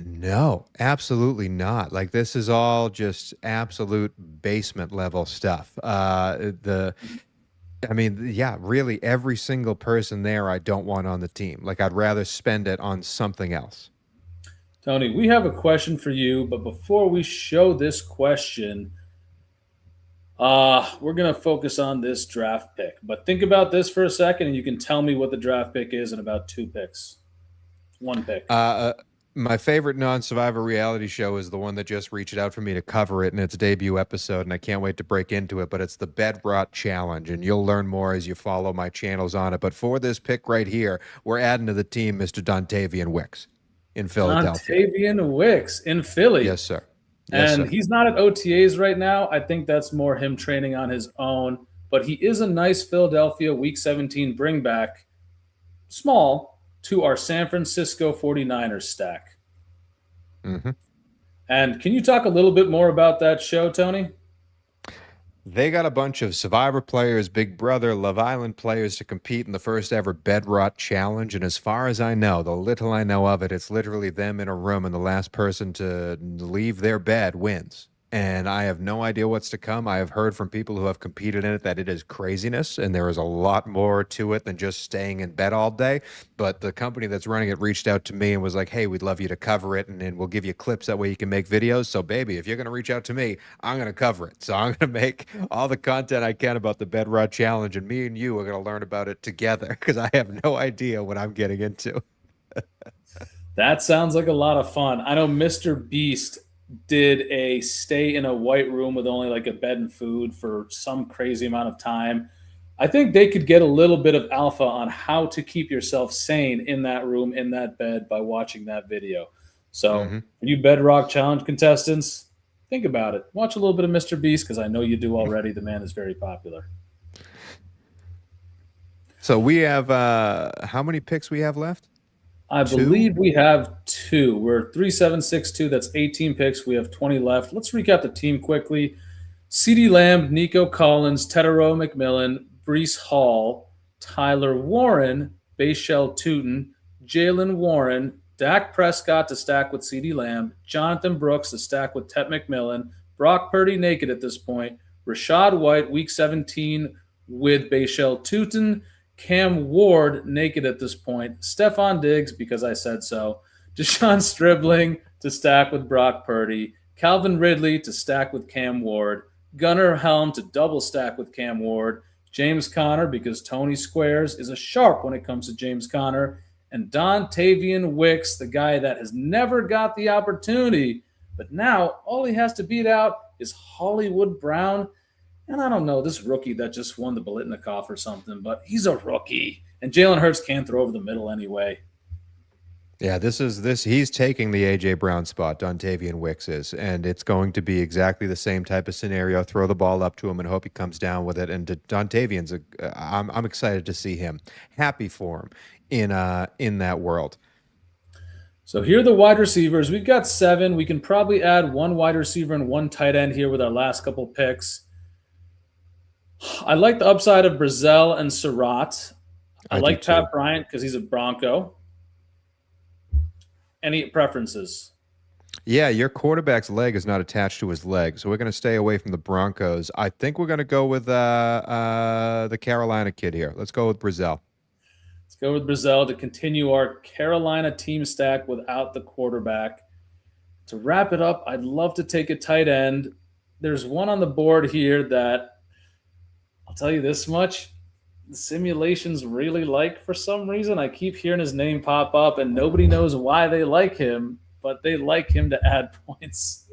No, absolutely not. Like this is all just absolute basement level stuff. I mean, yeah, really every single person there I don't want on the team. Like I'd rather spend it on something else. Tony, we have a question for you, but before we show this question, we're going to focus on this draft pick. But think about this for a second, and you can tell me what the draft pick is in about 2 picks. 1 pick. My favorite non-survivor reality show is the one that just reached out for me to cover it in its debut episode, and I can't wait to break into it, but it's the Bedrot Challenge, and you'll learn more as you follow my channels on it. But for this pick right here, we're adding to the team Mr. Dontavian Wicks in Philadelphia. Dontavian Wicks in Philly. Yes, sir. Yes, And sir. he's not at OTAs right now. I think that's more him training on his own. But he is a nice Philadelphia Week 17 bringback, small, to our San Francisco 49ers stack. Mm-hmm. And can you talk a little bit more about that show, Tony? They got a bunch of Survivor players, Big Brother, Love Island players to compete in the first ever Bedrot Challenge. And as far as I know, the little I know of it, it's literally them in a room, and the last person to leave their bed wins. And I have no idea what's to come. I have heard from people who have competed in it that it is craziness, and there is a lot more to it than just staying in bed all day. But the company that's running it reached out to me and was like, hey, we'd love you to cover it, and then we'll give you clips. That way you can make videos. So, baby, if you're going to reach out to me, I'm going to cover it. So I'm going to make all the content I can about the Bedrot Challenge, and me and you are going to learn about it together because I have no idea what I'm getting into. That sounds like a lot of fun. I know Mr. Beast did a stay in a white room with only like a bed and food for some crazy amount of time. I think they could get a little bit of alpha on how to keep yourself sane in that room, in that bed by watching that video. So, Mm-hmm. you Bedrock Challenge contestants, think about it. Watch a little bit of Mr. Beast because I know you do already. The man is very popular. So we have how many picks we have left? I 2? believe we have 2. We're 3762. That's 18 picks. We have 20 left. Let's recap the team quickly. CeeDee Lamb, Nico Collins, Tedero McMillan, Brees Hall, Tyler Warren, Bayshell Tootin, Jalen Warren, Dak Prescott to stack with CeeDee Lamb, Jonathan Brooks to stack with Tet McMillan, Brock Purdy naked at this point, Rashad White, Week 17 with Bayshell Tootin, Cam Ward naked at this point, Stephon Diggs because I said so, Deshaun Stribling to stack with Brock Purdy, Calvin Ridley to stack with Cam Ward, Gunnar Helm to double stack with Cam Ward, James Conner because Tony Squares is a sharp when it comes to James Conner, and Dontavian Wicks, the guy that has never got the opportunity, but now all he has to beat out is Hollywood Brown. And I don't know, this rookie that just won the Biletnikoff or something, but he's a rookie. And Jalen Hurts can't throw over the middle anyway. Yeah, he's taking the AJ Brown spot, Dontavian Wicks is, and it's going to be exactly the same type of scenario. Throw the ball up to him and hope he comes down with it. And Dontavian's I'm excited to see him. Happy for him in that world. So here are the wide receivers. We've got 7. We can probably add 1 wide receiver and 1 tight end here with our last couple picks. I like the upside of Brazel and Surratt. I like Pat Bryant because he's a Bronco. Any preferences? Yeah, your quarterback's leg is not attached to his leg, so we're going to stay away from the Broncos. I think we're going to go with the Carolina kid here. Let's go with Brazel. Let's go with Brazel to continue our Carolina team stack without the quarterback. To wrap it up, I'd love to take a tight end. There's one on the board here that I'll tell you this much. The simulations really like for some reason. I keep hearing his name pop up, and nobody knows why they like him, but they like him to add points.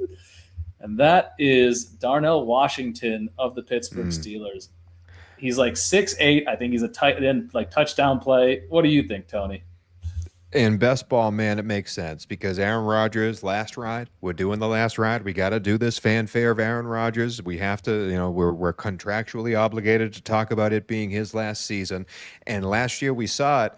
and that is Darnell Washington of the Pittsburgh Mm. Steelers. He's like 6'8". I think he's a tight end, like touchdown play. What do you think, Tony? In best ball, man, it makes sense because Aaron Rodgers, last ride, we're doing the last ride. We got to do this fanfare of Aaron Rodgers. We have to, we're contractually obligated to talk about it being his last season. And last year we saw it.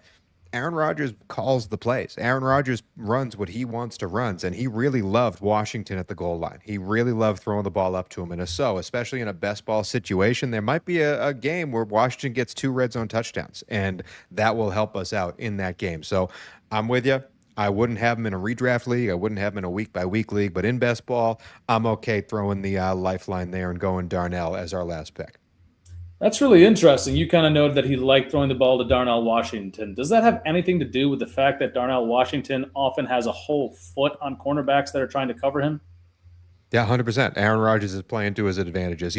Aaron Rodgers calls the plays. Aaron Rodgers runs what he wants to run, and he really loved Washington at the goal line. He really loved throwing the ball up to him. And so, especially in a best ball situation, there might be a game where Washington gets 2 red zone touchdowns, and that will help us out in that game. So I'm with you. I wouldn't have him in a redraft league. I wouldn't have him in a week-by-week league. But in best ball, I'm okay throwing the lifeline there and going Darnell as our last pick. That's really interesting. You kind of noted that he liked throwing the ball to Darnell Washington. Does that have anything to do with the fact that Darnell Washington often has a whole foot on cornerbacks that are trying to cover him? Yeah, 100%. Aaron Rodgers is playing to his advantages.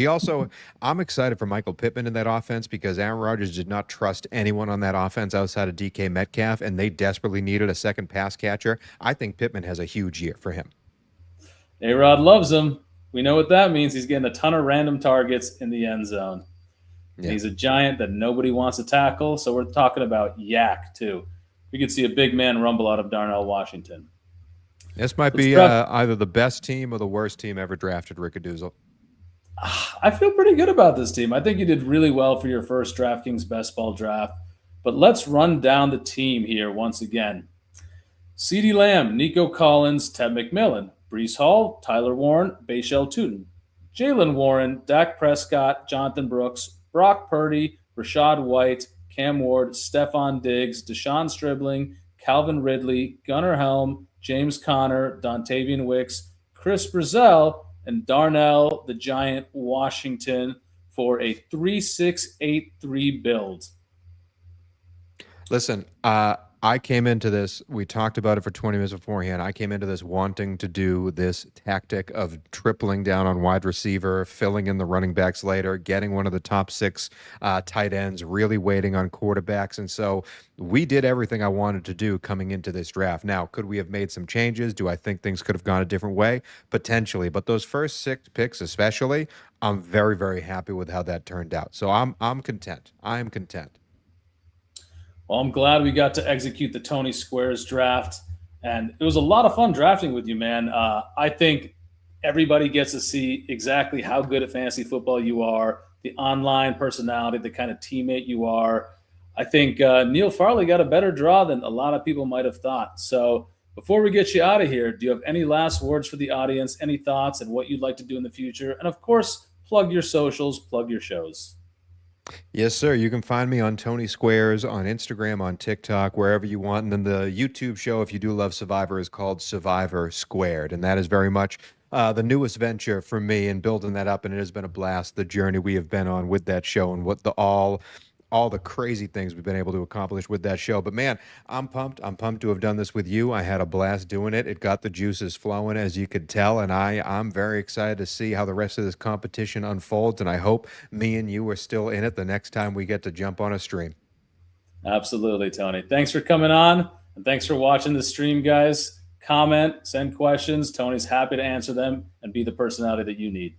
I'm excited for Michael Pittman in that offense because Aaron Rodgers did not trust anyone on that offense outside of DK Metcalf, and they desperately needed a second pass catcher. I think Pittman has a huge year for him. A-Rod loves him. We know what that means. He's getting a ton of random targets in the end zone. Yeah. He's a giant that nobody wants to tackle, so we're talking about yak, too. We could see a big man rumble out of Darnell Washington. This might be either the best team or the worst team ever drafted, Rickadoozle. I feel pretty good about this team. I think you did really well for your first DraftKings Best Ball draft. But let's run down the team here once again. CeeDee Lamb, Nico Collins, Ted McMillan, Breece Hall, Tyler Warren, Bashal Tutin, Jalen Warren, Dak Prescott, Jonathan Brooks, Brock Purdy, Rashad White, Cam Ward, Stephon Diggs, Deshaun Stribling, Calvin Ridley, Gunnar Helm, James Conner, Dontavian Wicks, Chris Brazell, and Darnell the Giant Washington for a 3-6-8-3 build. Listen, I came into this, we talked about it for 20 minutes beforehand. I came into this wanting to do this tactic of tripling down on wide receiver, filling in the running backs later, getting one of the top 6 tight ends, really waiting on quarterbacks. And so we did everything I wanted to do coming into this draft. Now, could we have made some changes? Do I think things could have gone a different way? Potentially. But those first 6 picks especially, I'm very, very happy with how that turned out. So I'm content. I am content. Well, I'm glad we got to execute the Tony Squares draft, and it was a lot of fun drafting with you, man. I think everybody gets to see exactly how good at fantasy football you are, the online personality, the kind of teammate you are. I think Neil Farley got a better draw than a lot of people might have thought. So before we get you out of here, do you have any last words for the audience, any thoughts and what you'd like to do in the future? And, of course, plug your socials, plug your shows. Yes, sir. You can find me on Tony Squares, on Instagram, on TikTok, wherever you want. And then the YouTube show, if you do love Survivor, is called Survivor Squared. And that is very much the newest venture for me in building that up. And it has been a blast, the journey we have been on with that show and what all the crazy things we've been able to accomplish with that show. But man, I'm pumped. I'm pumped to have done this with you. I had a blast doing it. It got the juices flowing, as you could tell. And I'm very excited to see how the rest of this competition unfolds. And I hope me and you are still in it the next time we get to jump on a stream. Absolutely, Tony. Thanks for coming on. And thanks for watching the stream, guys. Comment, send questions. Tony's happy to answer them and be the personality that you need.